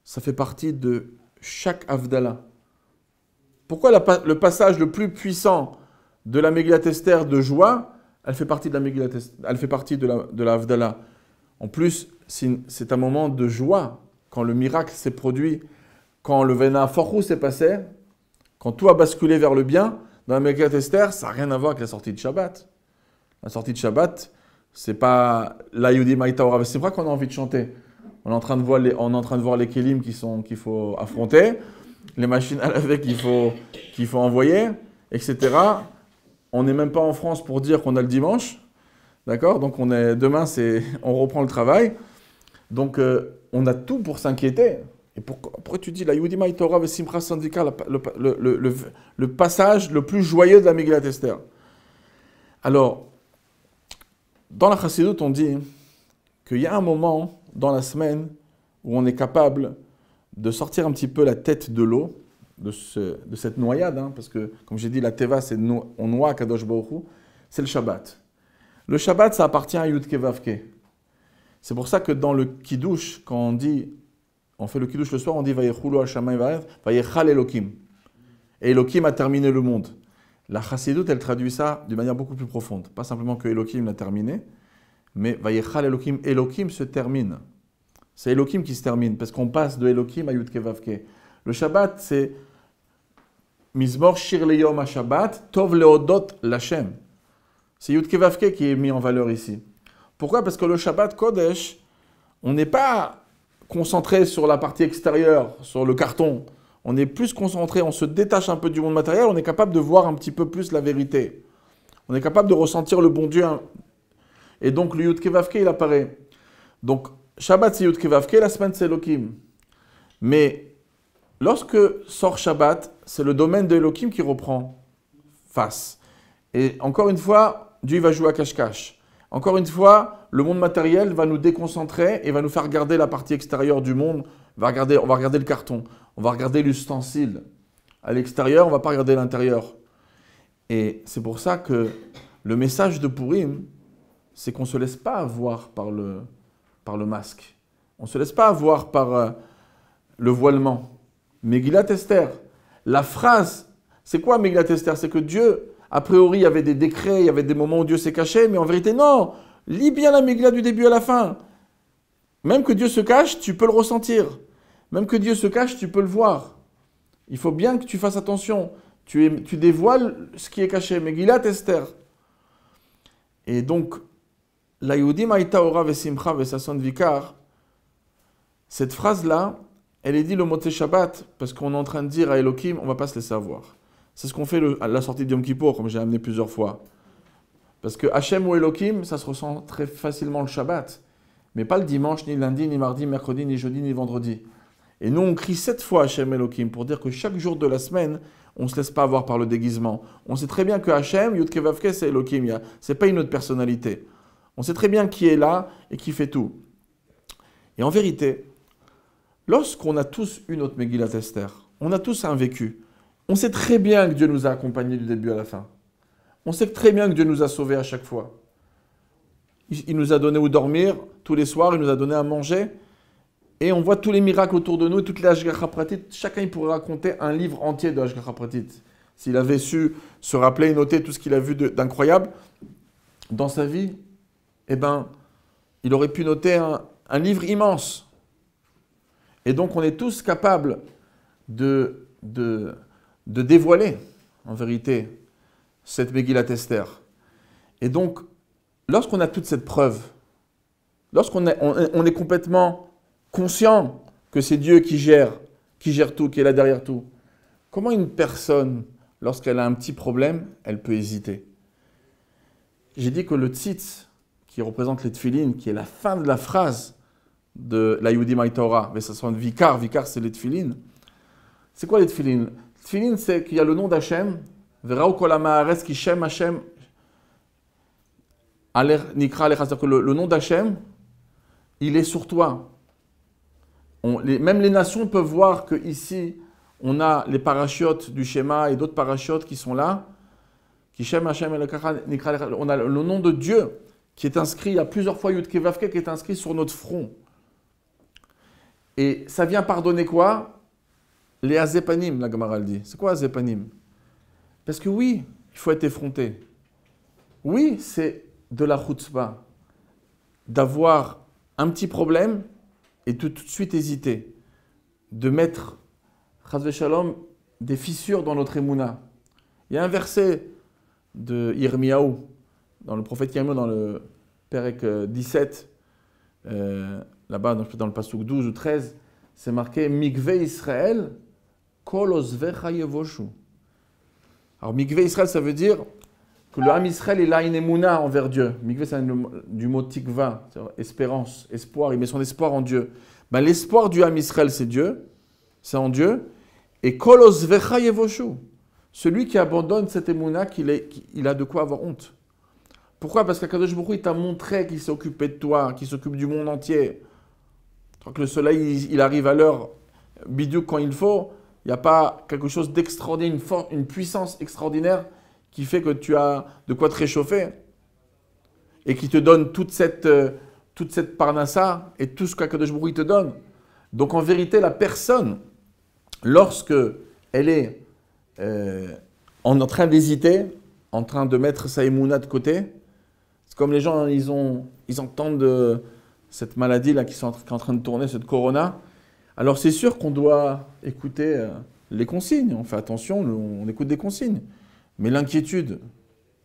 ça fait partie de chaque Havdalah. Pourquoi le passage le plus puissant de la Megillat Esther de joie, elle fait partie de la Megillat Esther, elle fait partie de la Havdalah. En plus, c'est un moment de joie, quand le miracle s'est produit, quand le Vena Forchou s'est passé, quand tout a basculé vers le bien. Dans la Megillat Esther, ça n'a rien à voir avec la sortie de Shabbat. La sortie de Shabbat, c'est pas la Yudim Hayta Ora Vesimcha qu'on a envie de chanter. On est en train de voir les kelim qu'il faut affronter, les machines à laver qu'il faut envoyer, etc. On n'est même pas en France pour dire qu'on a le dimanche, d'accord? Donc demain, on reprend le travail. Donc on a tout pour s'inquiéter. Et pourquoi tu dis la Yudim Hayta Ora Vesimcha Sandika, le passage le plus joyeux de la Megillat Esther? Alors, Dans la Chassidut, on dit qu'il y a un moment dans la semaine où on est capable de sortir un petit peu la tête de l'eau, de cette noyade, hein, parce que, comme j'ai dit, la Teva, c'est on noie Kadosh Baruch Hu, c'est le Shabbat. Le Shabbat, ça appartient à Yud Ke Vav Ke. C'est pour ça que dans le Kiddush, quand on fait le Kiddush le soir, on dit Vayechulu Hashamayim Va'aretz, Vayechal Elokim. Et Elokim a terminé le monde. La Chassidut, elle traduit ça d'une manière beaucoup plus profonde. Pas simplement que Elokim l'a terminé, mais Vayechal Elokim, Elokim se termine. C'est Elokim qui se termine, parce qu'on passe de Elokim à Yud Ke Vav Ke. Le Shabbat, c'est Mizmor Shir Leyom HaShabbat, Tov Leodot L'Hashem. C'est Yud Ke Vav Ke qui est mis en valeur ici. Pourquoi? Parce que le Shabbat Kodesh, on n'est pas concentré sur la partie extérieure, sur le carton. On est plus concentré, on se détache un peu du monde matériel, on est capable de voir un petit peu plus la vérité. On est capable de ressentir le bon Dieu. Et donc le Yud Ke Vav Ke, il apparaît. Donc Shabbat c'est Yud Ke Vav Ke, la semaine c'est Elokim. Mais lorsque sort Shabbat, c'est le domaine de Elokim qui reprend face. Et encore une fois, Dieu va jouer à cache-cache. Encore une fois, le monde matériel va nous déconcentrer et va nous faire regarder la partie extérieure du monde. On va regarder le carton, on va regarder l'ustensile. À l'extérieur, on ne va pas regarder l'intérieur. Et c'est pour ça que le message de Purim, c'est qu'on ne se laisse pas avoir par le masque. On ne se laisse pas avoir par le voilement. Megillat Esther, la phrase, c'est quoi Megillat Esther? C'est que Dieu, a priori, il y avait des décrets, il y avait des moments où Dieu s'est caché, mais en vérité, non. Lis bien la Megillah du début à la fin. Même que Dieu se cache, tu peux le ressentir. Même que Dieu se cache, tu peux le voir. Il faut bien que tu fasses attention. Tu dévoiles ce qui est caché. Megillat Esther. Et donc, la Yehudim Haïta Ora Vesimcha Vesason Vikar, cette phrase-là, elle est dit le Motzei Shabbat, parce qu'on est en train de dire à Elohim, on ne va pas se laisser avoir. C'est ce qu'on fait à la sortie de Yom Kippour, comme j'ai amené plusieurs fois. Parce que Hachem ou Elohim, ça se ressent très facilement le Shabbat. Mais pas le dimanche, ni lundi, ni mardi, mercredi, ni jeudi, ni vendredi. Et nous, on crie 7 fois Hachem Elohim pour dire que chaque jour de la semaine, on ne se laisse pas avoir par le déguisement. On sait très bien que Hachem, Yud Ke Vav Ke, c'est Elohim. Ce n'est pas une autre personnalité. On sait très bien qui est là et qui fait tout. Et en vérité, lorsqu'on a tous eu notre Megillat Esther, on a tous un vécu. On sait très bien que Dieu nous a accompagnés du début à la fin. On sait très bien que Dieu nous a sauvés à chaque fois. Il nous a donné où dormir tous les soirs, il nous a donné à manger. Et on voit tous les miracles autour de nous et toutes les Hashgacha Pratit. Chacun il pourrait raconter un livre entier de Hashgacha Pratit. S'il avait su se rappeler et noter tout ce qu'il a vu d'incroyable dans sa vie, eh ben, il aurait pu noter un livre immense. Et donc on est tous capables de dévoiler, en vérité, cette Megillat Esther. Et donc, lorsqu'on a toute cette preuve, lorsqu'on est complètement conscient que c'est Dieu qui gère tout, qui est là derrière tout, comment une personne, lorsqu'elle a un petit problème, elle peut hésiter? J'ai dit que le tzitz, qui représente les tefilines, qui est la fin de la phrase de la Yehudim Haïta Ora, mais ça sera Vikar, c'est les tefilines. C'est quoi les tefilines? Tefilin, c'est qu'il y a le nom d'Hachem, Verao kol ha'ma'aretz ki shem Hachem aler nikra alecha. C'est-à-dire que le nom d'Hachem, il est sur toi. Même les nations peuvent voir qu'ici, on a les parachutes du schéma et d'autres parachutes qui sont là. Ki shem Hachem nikra alecha. On a le nom de Dieu qui est inscrit, il y a plusieurs fois Yud Ke Vav Ke qui est inscrit sur notre front. Et ça vient pardonner quoi? Les azépanim, la Gemara le dit. C'est quoi azépanim? Parce que oui, il faut être effronté. Oui, c'est de la chutzpah. D'avoir un petit problème et tout de suite hésiter. De mettre, chas v'shalom, des fissures dans notre émouna. Il y a un verset de Yirmiyahu, dans le prophète Yirmiyahu, dans le Perek 17, là-bas, dans le Pasuk 12 ou 13, c'est marqué « Mikveh Israël » Kol ozvecha yevoshu. Alors, Mikveh Israël, ça veut dire que le Ham Israël, il a une émouna envers Dieu. Mikveh, c'est du mot tikva, espérance, espoir. Il met son espoir en Dieu. Ben, l'espoir du Ham Israël, c'est Dieu. C'est en Dieu. Et Kol ozvecha yevoshu. Celui qui abandonne cette émouna, il a de quoi avoir honte. Pourquoi? Parce qu'Akadosh Baruch Hu, il t'a montré qu'il s'est occupé de toi, qu'il s'occupe du monde entier. Quand le soleil il arrive à l'heure bidou quand il faut, il n'y a pas quelque chose d'extraordinaire, une puissance extraordinaire qui fait que tu as de quoi te réchauffer et qui te donne toute cette parnassa et tout ce qu'Akadosh Baruch Hu il te donne. Donc en vérité, la personne, lorsque elle est en train d'hésiter, en train de mettre sa émouna de côté, c'est comme les gens, ils entendent de cette maladie-là qui est en train de tourner, cette corona. Alors c'est sûr qu'on doit écouter les consignes, on fait attention, on écoute des consignes. Mais l'inquiétude,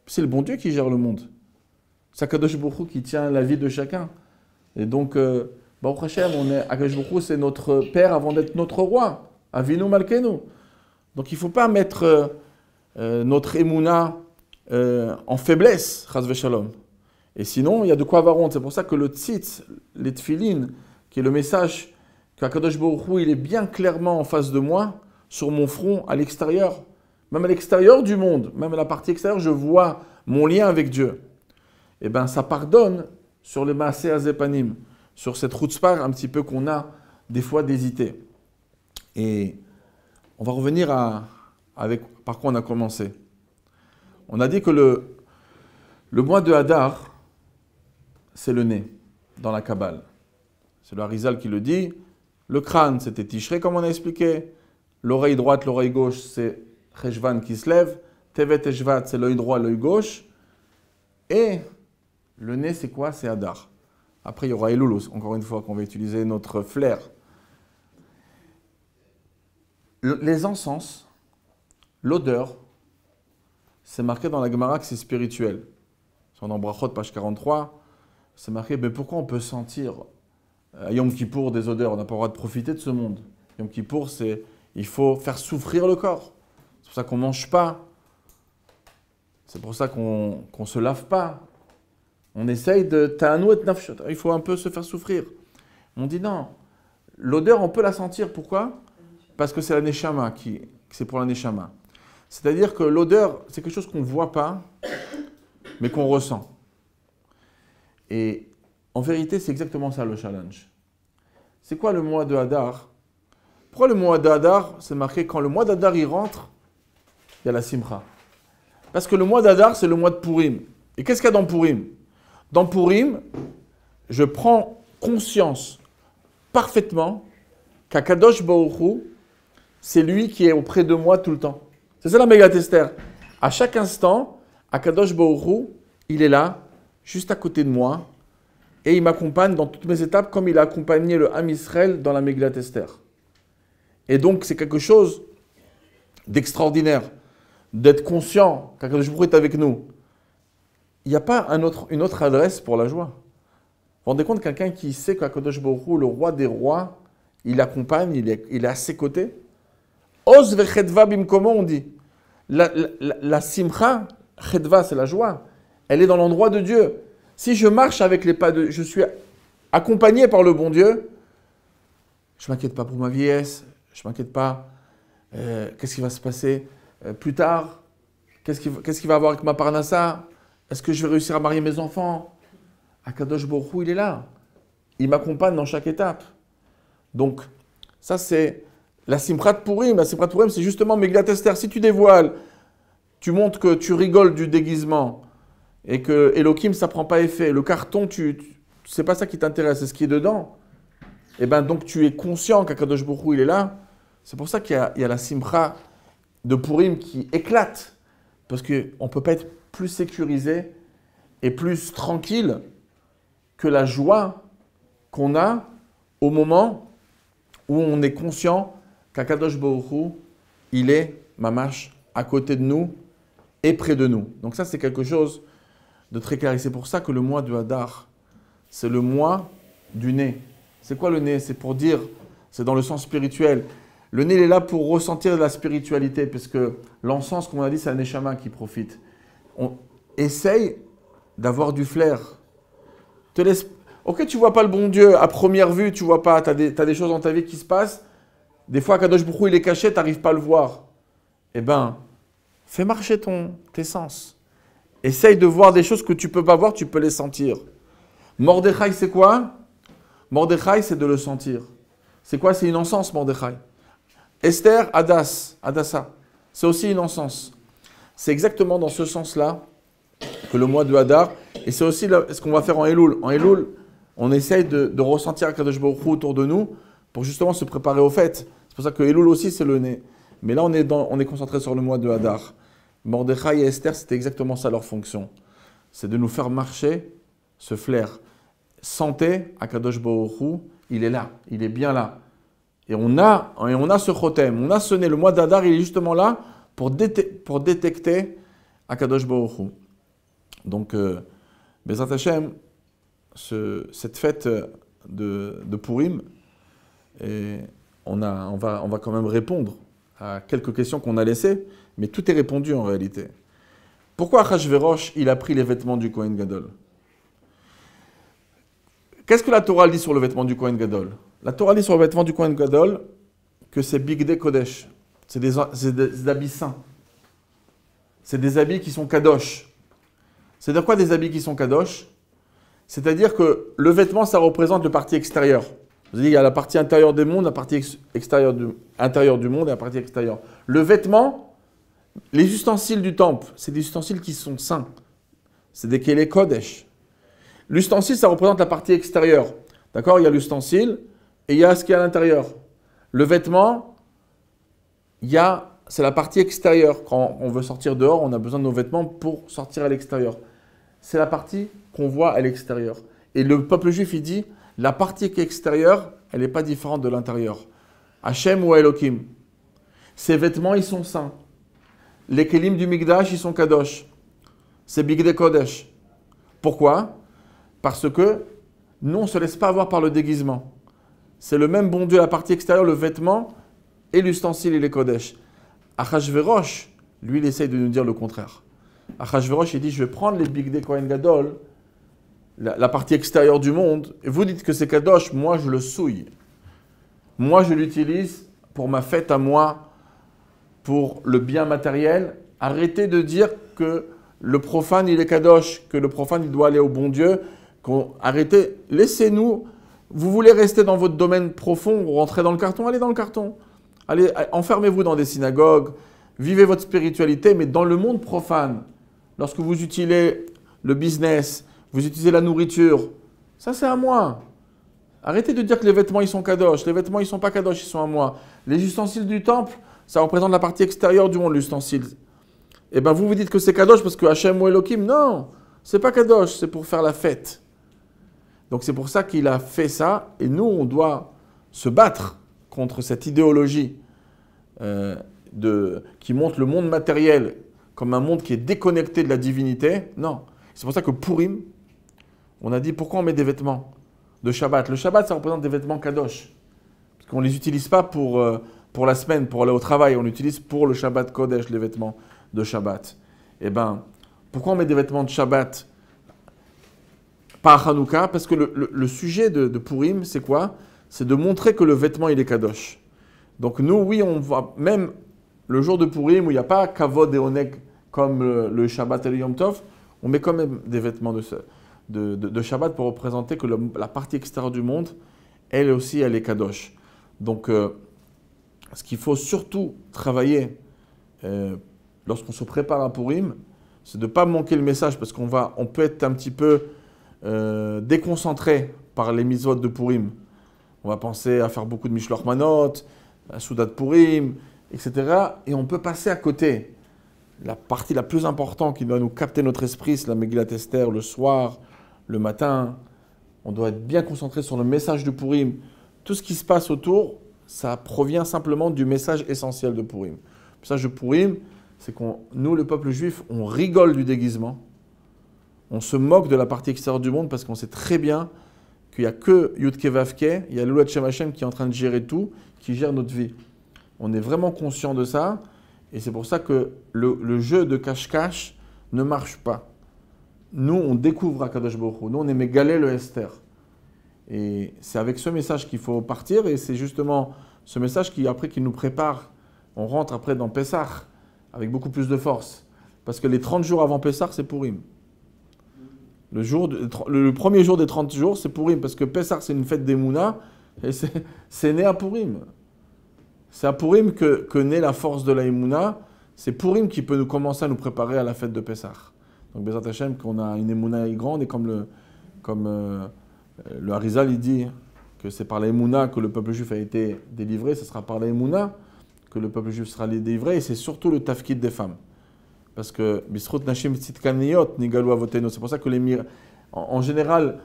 c'est le bon Dieu qui gère le monde. C'est Akadosh Baruch Hu qui tient la vie de chacun. Et donc, Baruch Hashem, Akadosh Baruch Hu, c'est notre Père avant d'être notre Roi. Avinu Malkeinu. Donc il ne faut pas mettre notre émouna en faiblesse, Chas v'Shalom. Et sinon, il y a de quoi avoir honte. C'est pour ça que le tzitz, les tfilin, qui est le message qu'Akadosh Baruch Hu, il est bien clairement en face de moi, sur mon front, à l'extérieur. Même à l'extérieur du monde, même à la partie extérieure, je vois mon lien avec Dieu. Eh bien, ça pardonne sur les Maaseh Azepanim, sur cette chutzpah un petit peu qu'on a des fois d'hésiter. Et on va revenir par quoi on a commencé. On a dit que le mois de Hadar, c'est le nez, dans la Kabbale. C'est le Harizal qui le dit. Le crâne, c'était Tishrei, comme on a expliqué. L'oreille droite, l'oreille gauche, c'est Cheshvan qui se lève. Tevet et Shvat, c'est l'œil droit, l'œil gauche. Et le nez, c'est quoi? C'est Hadar. Après, il y aura Elul, encore une fois, qu'on va utiliser notre flair. Les encens, l'odeur, c'est marqué dans la Gemara que c'est spirituel. C'est dans Brachot, page 43. C'est marqué, mais pourquoi on peut sentir à Yom Kippour des odeurs? On n'a pas le droit de profiter de ce monde. Yom Kippour, il faut faire souffrir le corps. C'est pour ça qu'on ne mange pas. C'est pour ça qu'on ne se lave pas. On essaye de ta'anou et nafshot. Il faut un peu se faire souffrir. On dit non. L'odeur, on peut la sentir. Pourquoi? Parce que c'est la neshama, c'est pour la neshama. C'est-à-dire que l'odeur, c'est quelque chose qu'on ne voit pas, mais qu'on ressent. Et en vérité, c'est exactement ça le challenge. C'est quoi le mois de Hadar? Pourquoi le mois de Hadar, c'est marqué quand le mois d'Hadar il rentre, il y a la simcha. Parce que le mois d'Hadar, c'est le mois de Purim. Et qu'est-ce qu'il y a dans Purim? Dans Purim, je prends conscience parfaitement qu'Akadosh Baruch Hu, c'est lui qui est auprès de moi tout le temps. C'est ça la Megillat Esther. À chaque instant, Akadosh Baruch Hu, il est là, juste à côté de moi, et il m'accompagne dans toutes mes étapes comme il a accompagné le Ham Israël dans la Megillat Esther. Et donc, c'est quelque chose d'extraordinaire, d'être conscient qu'Akadosh Baruch Hu est avec nous. Il n'y a pas une autre adresse pour la joie. Vous vous rendez compte, quelqu'un qui sait qu'Akadosh Baruch Hu, le roi des rois, il accompagne, il est à ses côtés. Oz vechedva bimkomo, on dit. La simcha, chedva, c'est la joie. Elle est dans l'endroit de Dieu. Si je marche avec les pas de... Je suis accompagné par le bon Dieu, je ne m'inquiète pas pour ma vieillesse, je ne m'inquiète pas qu'est-ce qui va se passer plus tard, qu'est-ce qu'il va avoir avec ma parnassa, est-ce que je vais réussir à marier mes enfants? Akadosh Baruch Hu, il est là. Il m'accompagne dans chaque étape. Donc, ça c'est la Simchat Purim. La Simchat Purim, c'est justement Megillat Esther. Si tu dévoiles, tu montres que tu rigoles du déguisement et que Elohim, ça ne prend pas effet. Le carton, c'est pas ça qui t'intéresse, c'est ce qui est dedans. Et bien donc tu es conscient qu'Akadosh Baruch Hu, il est là. C'est pour ça qu'il y a la Simcha de Purim qui éclate. Parce qu'on ne peut pas être plus sécurisé et plus tranquille que la joie qu'on a au moment où on est conscient qu'Akadosh Baruch Hu, il est mamash à côté de nous et près de nous. Donc ça, c'est quelque chose de très clair. Et c'est pour ça que le mois du Hadar, c'est le mois du nez. C'est quoi le nez? C'est pour dire, c'est dans le sens spirituel. Le nez, il est là pour ressentir de la spiritualité, parce que l'encens, comme on a dit, c'est un neshama qui profite. On essaye d'avoir du flair. Ok, tu ne vois pas le bon Dieu à première vue, tu vois pas, tu as des choses dans ta vie qui se passent. Des fois, Kadosh Baruch Hu, il est caché, tu n'arrives pas à le voir. Eh bien, fais marcher tes sens. Essaye de voir des choses que tu ne peux pas voir, tu peux les sentir. Mordechai, c'est quoi? Mordechai, c'est de le sentir. C'est quoi? C'est une encens, Mordechai. Esther, Hadassah, c'est aussi une encens. C'est exactement dans ce sens-là que le mois de Hadar, et c'est aussi ce qu'on va faire en Elul. En Elul, on essaye de ressentir Akadosh Baruch Hu autour de nous pour justement se préparer aux fêtes. C'est pour ça que Elul aussi, c'est le nez. Mais là, on est concentré sur le mois de Hadar. Mordechai et Esther, c'était exactement ça leur fonction. C'est de nous faire marcher ce flair. Sentez Akadosh Baruch Hu, il est là, il est bien là. Et on a ce chotem, on a ce nez. Le mois d'Adar, il est justement là pour détecter Akadosh Baruch Hu. Donc, Bezrat Hashem, cette fête de Purim, et on va quand même répondre à quelques questions qu'on a laissées, mais tout est répondu en réalité. Pourquoi Achashverosh, il a pris les vêtements du Kohen Gadol? Qu'est-ce que la Torah dit sur le vêtement du Kohen Gadol? La Torah dit sur le vêtement du Kohen Gadol que c'est Bigdei Kodesh. C'est des habits saints. C'est des habits qui sont kadosh. C'est-à-dire quoi des habits qui sont kadosh? C'est-à-dire que le vêtement, ça représente le partie extérieure. Vous avez dit, il y a la partie intérieure du monde, la partie intérieure du monde et la partie extérieure. Le vêtement, les ustensiles du temple, c'est des ustensiles qui sont saints. C'est des Kelei Kodesh. L'ustensile, ça représente la partie extérieure. D'accord? Il y a l'ustensile et il y a ce qu'il y a à l'intérieur. Le vêtement, c'est la partie extérieure. Quand on veut sortir dehors, on a besoin de nos vêtements pour sortir à l'extérieur. C'est la partie qu'on voit à l'extérieur. Et le peuple juif, il dit, la partie extérieure, elle n'est pas différente de l'intérieur. Hachem ou Elohim. Ces vêtements, ils sont saints. Les kelim du Mikdash, ils sont kadosh. C'est Bigdei Kodesh. Pourquoi? Parce que nous, on ne se laisse pas avoir par le déguisement. C'est le même bon Dieu, la partie extérieure, le vêtement et l'ustensile et les kodesh. Achashverosh, lui, il essaye de nous dire le contraire. Achashverosh, il dit, je vais prendre les Bigdei Kohen Gadol, la partie extérieure du monde, et vous dites que c'est kadosh, moi, je le souille. Moi, je l'utilise pour ma fête à moi, pour le bien matériel. Arrêtez de dire que le profane, il est kadosh, que le profane, il doit aller au bon Dieu. Arrêtez, laissez-nous. Vous voulez rester dans votre domaine profond, rentrer dans le carton, allez dans le carton. Allez, enfermez-vous dans des synagogues, vivez votre spiritualité, mais dans le monde profane, lorsque vous utilisez le business, vous utilisez la nourriture, ça c'est à moi. Arrêtez de dire que les vêtements ils sont kadosh. Les vêtements ils sont pas kadosh, ils sont à moi. Les ustensiles du temple, ça représente la partie extérieure du monde, l'ustensile. Et bien vous dites que c'est kadosh parce que Hachem ou Elohim, non, c'est pas kadosh, c'est pour faire la fête. Donc c'est pour ça qu'il a fait ça, et nous on doit se battre contre cette idéologie qui montre le monde matériel comme un monde qui est déconnecté de la divinité. Non, c'est pour ça que Purim, on a dit pourquoi on met des vêtements de Shabbat. Le Shabbat ça représente des vêtements kadosh, parce qu'on ne les utilise pas pour la semaine, pour aller au travail, on l'utilise pour le Shabbat Kodesh, les vêtements de Shabbat. Eh bien, pourquoi on met des vêtements de Shabbat pas à Hanouka? Parce que le sujet de Purim, c'est quoi? C'est de montrer que le vêtement, il est kadosh. Donc nous, oui, on va, même le jour de Purim, où il n'y a pas kavod et oneg comme le Shabbat et le Yom Tov, on met quand même des vêtements de Shabbat pour représenter que la partie extérieure du monde, elle aussi, elle est kadosh. Donc, ce qu'il faut surtout travailler lorsqu'on se prépare à Purim, c'est de ne pas manquer le message, parce on peut être un petit peu déconcentré par les mitzvot de Purim. On va penser à faire beaucoup de Mishloach Manot, à Soudat Purim, etc. Et on peut passer à côté. La partie la plus importante qui doit nous capter notre esprit, c'est la Megillat Esther, le soir, le matin. On doit être bien concentré sur le message de Purim. Tout ce qui se passe autour, ça provient simplement du message essentiel de Purim. Le message de Purim, c'est nous, le peuple juif, on rigole du déguisement. On se moque de la partie extérieure du monde parce qu'on sait très bien qu'il n'y a que Yudke Vavke, il y a l'Elohim Shem Hashem qui est en train de gérer tout, qui gère notre vie. On est vraiment conscient de ça, et c'est pour ça que le jeu de cache-cache ne marche pas. Nous, on découvre Akadosh Baruch Hu. Nous, on est mégalé le Esther. Et c'est avec ce message qu'il faut partir, et c'est justement ce message qui nous prépare. On rentre après dans Pessah avec beaucoup plus de force. Parce que les 30 jours avant Pessah, c'est Pourim. Le premier jour des 30 jours, c'est Pourim, parce que Pessah, c'est une fête d'Emouna, et c'est né à Pourim. C'est à Pourim que naît la force de la Emouna. C'est Pourim qui peut nous commencer à nous préparer à la fête de Pessah. Donc, Bezrat Hashem, qu'on a une Emouna grande, et comme le Harizal, il dit que c'est par la Emouna que le peuple juif a été délivré, ce sera par la Emouna que le peuple juif sera délivré, et c'est surtout le tafkid des femmes. Parce que Bisrut Nashim Tzitkaniyot Nigalu Avoteno, c'est pour ça que en général,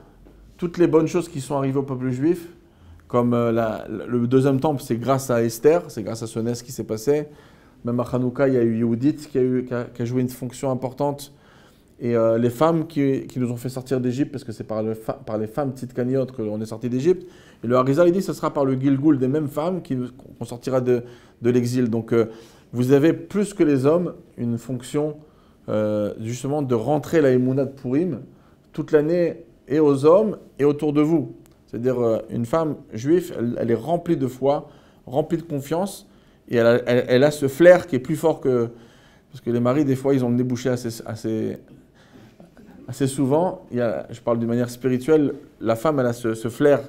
toutes les bonnes choses qui sont arrivées au peuple juif, comme le deuxième temple, c'est grâce à Esther, c'est grâce à ce NES qui s'est passé. Même à Hanouka, il y a eu Yehudit qui a joué une fonction importante. Et les femmes qui nous ont fait sortir d'Égypte, parce que c'est par les femmes Tzitkaniyot qu'on est sorti d'Égypte. Et le Harizal, il dit que ce sera par le Gilgul des mêmes femmes qu'on sortira de l'exil. Donc vous avez plus que les hommes une fonction justement de rentrer la Emouna de Pourim toute l'année et aux hommes et autour de vous. C'est-à-dire une femme juive, elle est remplie de foi, remplie de confiance, et elle a ce flair qui est plus fort que... Parce que les maris, des fois, ils ont le nez bouché assez souvent. Je parle d'une manière spirituelle, la femme, elle a ce flair,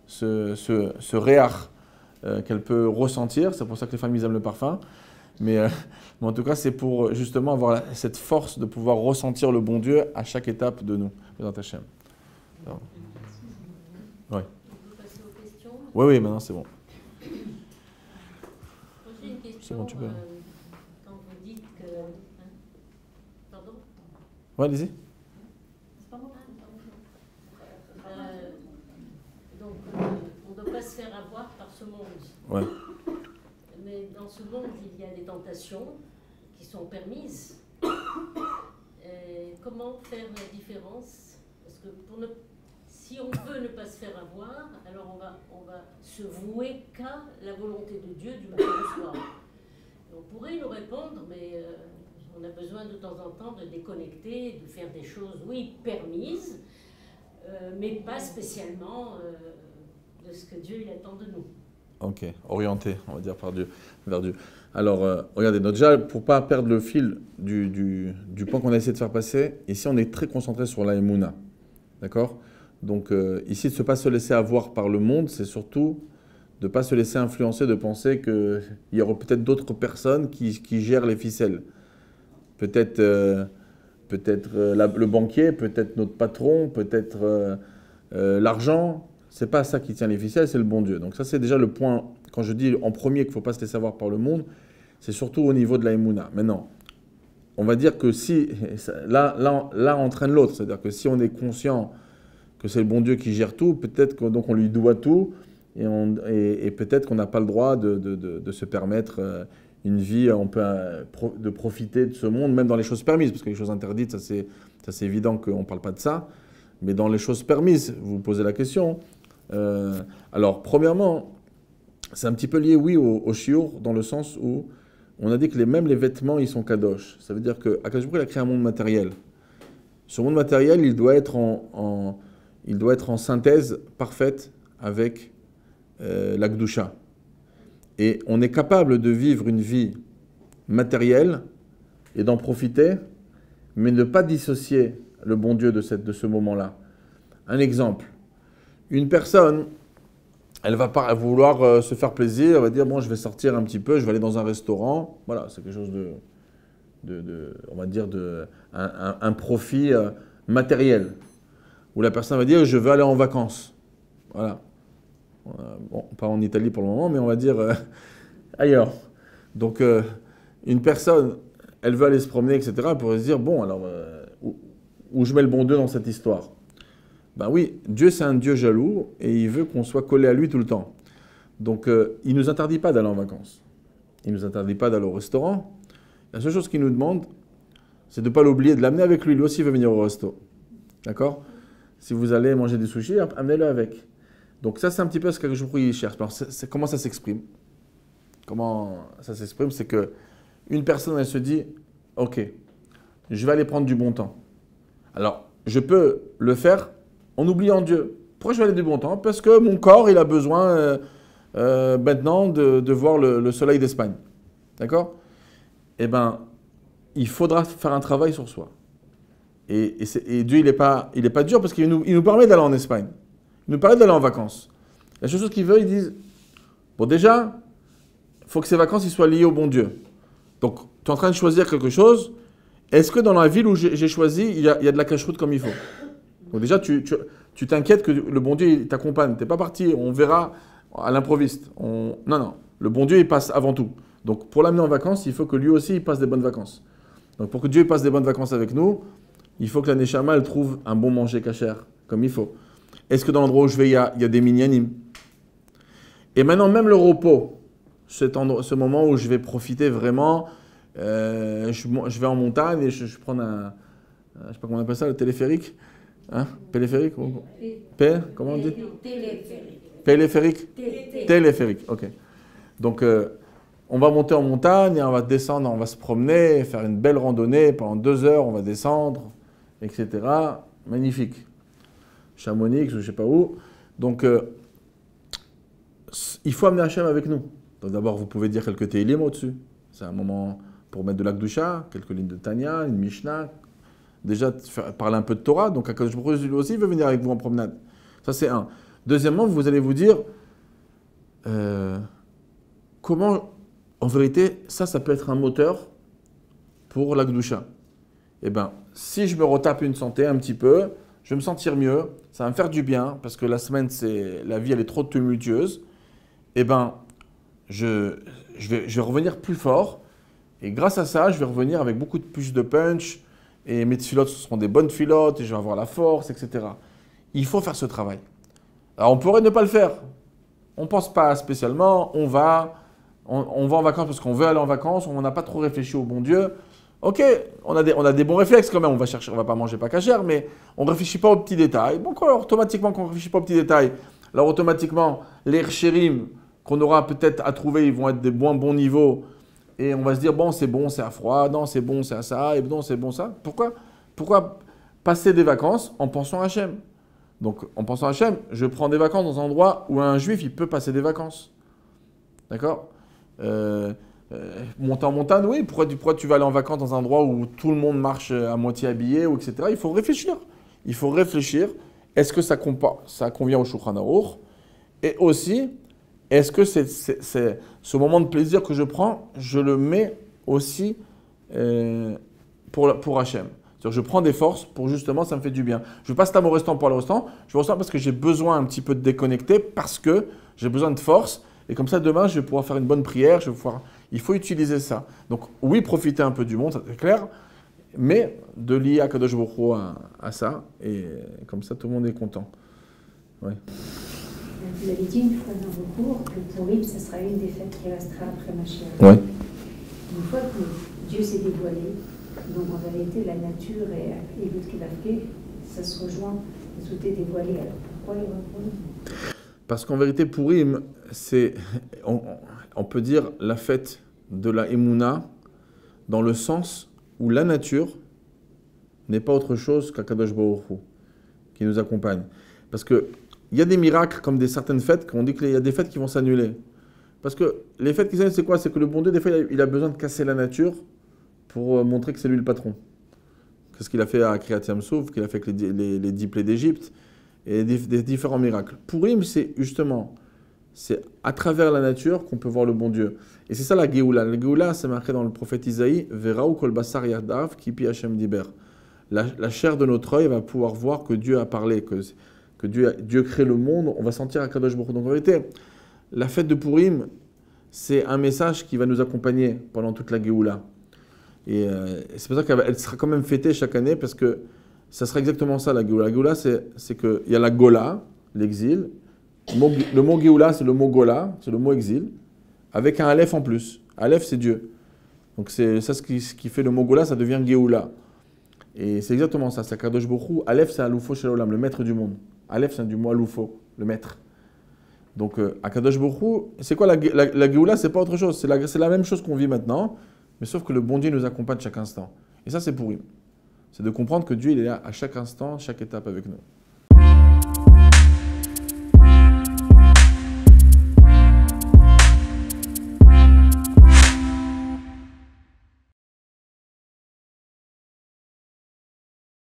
ce réach qu'elle peut ressentir. C'est pour ça que les femmes, ils aiment le parfum. Mais en tout cas, c'est pour justement avoir cette force de pouvoir ressentir le bon Dieu à chaque étape de nous. Dans ta chaîne. Oui. On peut passer aux questions. Oui, maintenant c'est bon. J'ai une question. C'est bon, tu peux. Quand vous dites que... Pardon? Oui, allez-y. C'est pas moi. Donc, on ne doit pas se faire avoir par ce monde. Ouais. Mais dans ce monde, il y a des tentations qui sont permises. Et comment faire la différence? Parce que si on veut ne pas se faire avoir, alors on va se vouer qu'à la volonté de Dieu du matin au soir. Et on pourrait nous répondre, mais on a besoin de temps en temps de déconnecter, de faire des choses, oui, permises, mais pas spécialement de ce que Dieu il attend de nous. Ok, orienté, on va dire, vers Dieu. Alors, regardez, déjà, pour ne pas perdre le fil du point qu'on a essayé de faire passer, ici, on est très concentré sur la Emouna. D'accord? Donc, ici, de ne pas se laisser avoir par le monde, c'est surtout de ne pas se laisser influencer, de penser qu'il y aura peut-être d'autres personnes qui gèrent les ficelles. Peut-être le banquier, peut-être notre patron, peut-être l'argent. C'est pas ça qui tient les ficelles, c'est le bon Dieu. Donc ça, c'est déjà le point, quand je dis en premier qu'il ne faut pas se laisser avoir par le monde, c'est surtout au niveau de la Emouna. Maintenant, on va dire que si, là entraîne l'autre, c'est-à-dire que si on est conscient que c'est le bon Dieu qui gère tout, peut-être qu'on lui doit tout, et peut-être qu'on n'a pas le droit de se permettre une vie, de profiter de ce monde, même dans les choses permises, parce que les choses interdites, ça c'est évident qu'on ne parle pas de ça, mais dans les choses permises, vous vous posez la question. Alors, premièrement, c'est un petit peu lié, oui, au shiur, dans le sens où on a dit que même les vêtements, ils sont kadosh. Ça veut dire qu'Akadosh Baruch Hu, il a créé un monde matériel. Ce monde matériel, il doit être en synthèse parfaite avec la Kedusha. Et on est capable de vivre une vie matérielle et d'en profiter, mais ne pas dissocier le bon Dieu de ce moment-là. Un exemple. Une personne, elle va pas vouloir se faire plaisir, elle va dire, bon, je vais sortir un petit peu, je vais aller dans un restaurant. Voilà, c'est quelque chose on va dire, un profit matériel. Où la personne va dire, je veux aller en vacances. Voilà. Bon, pas en Italie pour le moment, mais on va dire ailleurs. Donc, une personne, elle veut aller se promener, etc., elle pourrait se dire, bon, alors, où je mets le bon Dieu dans cette histoire? Ben oui, Dieu c'est un Dieu jaloux et il veut qu'on soit collé à lui tout le temps. Donc il ne nous interdit pas d'aller en vacances. Il ne nous interdit pas d'aller au restaurant. La seule chose qu'il nous demande, c'est de ne pas l'oublier, de l'amener avec lui. Lui aussi veut venir au resto. D'accord? Si vous allez manger des sushis, amenez-le avec. Donc ça c'est un petit peu ce que je prie cherche. Alors comment ça s'exprime? Comment ça s'exprime? C'est que une personne elle se dit, ok, je vais aller prendre du bon temps. Alors je peux le faire en oubliant Dieu. Pourquoi je vais aller du bon temps? Parce que mon corps, il a besoin maintenant de voir le soleil d'Espagne. D'accord? Eh bien, il faudra faire un travail sur soi. Et Dieu, il n'est pas dur parce qu'il nous permet d'aller en Espagne. Il nous permet d'aller en vacances. La seule chose qu'il veut, ils disent, bon déjà, il faut que ces vacances ils soient liées au bon Dieu. Donc, tu es en train de choisir quelque chose. Est-ce que dans la ville où j'ai choisi, il y a de la cache-route comme il faut? Donc déjà, tu t'inquiètes que le bon Dieu il t'accompagne. Tu n'es pas parti, on verra à l'improviste. Non. Le bon Dieu, il passe avant tout. Donc, pour l'amener en vacances, il faut que lui aussi, il passe des bonnes vacances. Donc, pour que Dieu passe des bonnes vacances avec nous, il faut que la Neshama, elle trouve un bon manger cachère, comme il faut. Est-ce que dans l'endroit où je vais, il y a des minyanim? Et maintenant, même le repos, ce moment où je vais profiter vraiment, je vais en montagne et je prends je sais pas comment on appelle ça, le téléphérique. Hein? Téléphérique? Comment on dit? Téléphérique. Téléphérique, ok. Donc, on va monter en montagne, et on va descendre, on va se promener, faire une belle randonnée. Pendant 2 heures, on va descendre, etc. Magnifique. Chamonix, je ne sais pas où. Donc, il faut amener Hachem avec nous. Donc, d'abord, vous pouvez dire quelques Teilim au-dessus. C'est un moment pour mettre de l'Akdusha, quelques lignes de Tanya, une Mishnah. Déjà, parler un peu de Torah. Donc, Akadosh Baruch Hu aussi veut venir avec vous en promenade. Ça, c'est un. Deuxièmement, vous allez vous dire comment, en vérité, ça peut être un moteur pour l'Akdusha. Eh bien, si je me retape une santé un petit peu, je vais me sentir mieux, ça va me faire du bien, parce que la semaine, la vie, elle est trop tumultueuse. Eh bien, je vais revenir plus fort, et grâce à ça, je vais revenir avec beaucoup plus de punch, et mes filotes seront des bonnes filotes, et je vais avoir la force, etc. Il faut faire ce travail. Alors, on pourrait ne pas le faire. On ne pense pas spécialement, on va en vacances parce qu'on veut aller en vacances, on n'a pas trop réfléchi au bon Dieu. Ok, on a des bons réflexes quand même, on va pas manger pas cachère, mais on ne réfléchit pas aux petits détails. Bon, automatiquement, quand on ne réfléchit pas aux petits détails, alors automatiquement, les chérim qu'on aura peut-être à trouver, ils vont être des bons niveaux, et on va se dire, bon, c'est à froid, non, c'est bon, c'est à ça, et non, c'est bon, ça. Pourquoi passer des vacances en pensant à Hachem? Donc, en pensant à Hachem, je prends des vacances dans un endroit où un juif, il peut passer des vacances. D'accord? Monter en montagne, oui. Pourquoi tu vas aller en vacances dans un endroit où tout le monde marche à moitié habillé, ou etc. Il faut réfléchir. Est-ce que ça convient au Shulchan Aruch? Et aussi, est-ce que c'est ce moment de plaisir que je prends, je le mets aussi pour Hachem? C'est-à-dire, je prends des forces pour justement, ça me fait du bien. Je passe à mon restant pour le restant. Je ressens parce que j'ai besoin un petit peu de déconnecter, parce que j'ai besoin de force. Et comme ça, demain, je vais pouvoir faire une bonne prière. Il faut utiliser ça. Donc, oui, profiter un peu du monde, ça c'est clair. Mais de lier Akadosh Baruch Hu à ça. Et comme ça, tout le monde est content. Ouais. Vous avez dit une fois dans vos cours que Purim, ce sera une des fêtes qui restera après Mashiach. Ouais. Une fois que Dieu s'est dévoilé, donc en vérité, la nature et Yud-Kevavke, ça se rejoint, tout est dévoilé. Alors pourquoi il y aura Purim? Parce qu'en vérité, Purim, c'est, on peut dire, la fête de la Emouna, dans le sens où la nature n'est pas autre chose qu'Akadosh Baruch Hu, qui nous accompagne. Parce qu'il y a des miracles, comme certaines fêtes, qu'on dit qu'il y a des fêtes qui vont s'annuler. Parce que les fêtes qui s'annulent, c'est quoi? C'est que le bon Dieu, des fois, il a besoin de casser la nature pour montrer que c'est lui le patron. C'est ce qu'il a fait à Kriyat Yam-Souf, qu'il a fait avec les 10 plaies d'Égypte, et des différents miracles. Purim, c'est justement, c'est à travers la nature qu'on peut voir le bon Dieu. Et c'est ça la Géoula. La Géoula, c'est marqué dans le prophète Isaïe, Veraou kol basar yardav kipi Hashem diber. La chair de notre œil va pouvoir voir que Dieu a parlé, que Dieu crée le monde, on va sentir Akadosh Baruch Hu. Donc en vérité, la fête de Purim, c'est un message qui va nous accompagner pendant toute la Géoula. Et c'est pour ça qu'elle sera quand même fêtée chaque année, parce que ça sera exactement ça, la Géoula. La Géoula, c'est qu'il y a la Gola, l'exil. Le mot Géoula, c'est le mot Gola, c'est le mot exil, avec un Aleph en plus. Aleph, c'est Dieu. Donc c'est ça ce qui fait le mot Gola, ça devient Géoula. Et c'est exactement ça, c'est Kadosh Baruch Hu. Aleph, c'est Aloufo Shel Olam, le maître du monde. Aleph, c'est du mot Aloufo, le maître. Donc Akadosh Baruch Hu, c'est quoi la Géoula? C'est pas autre chose, c'est la même chose qu'on vit maintenant, mais sauf que le bon Dieu nous accompagne chaque instant. Et ça, c'est Purim. C'est de comprendre que Dieu il est là à chaque instant, chaque étape avec nous.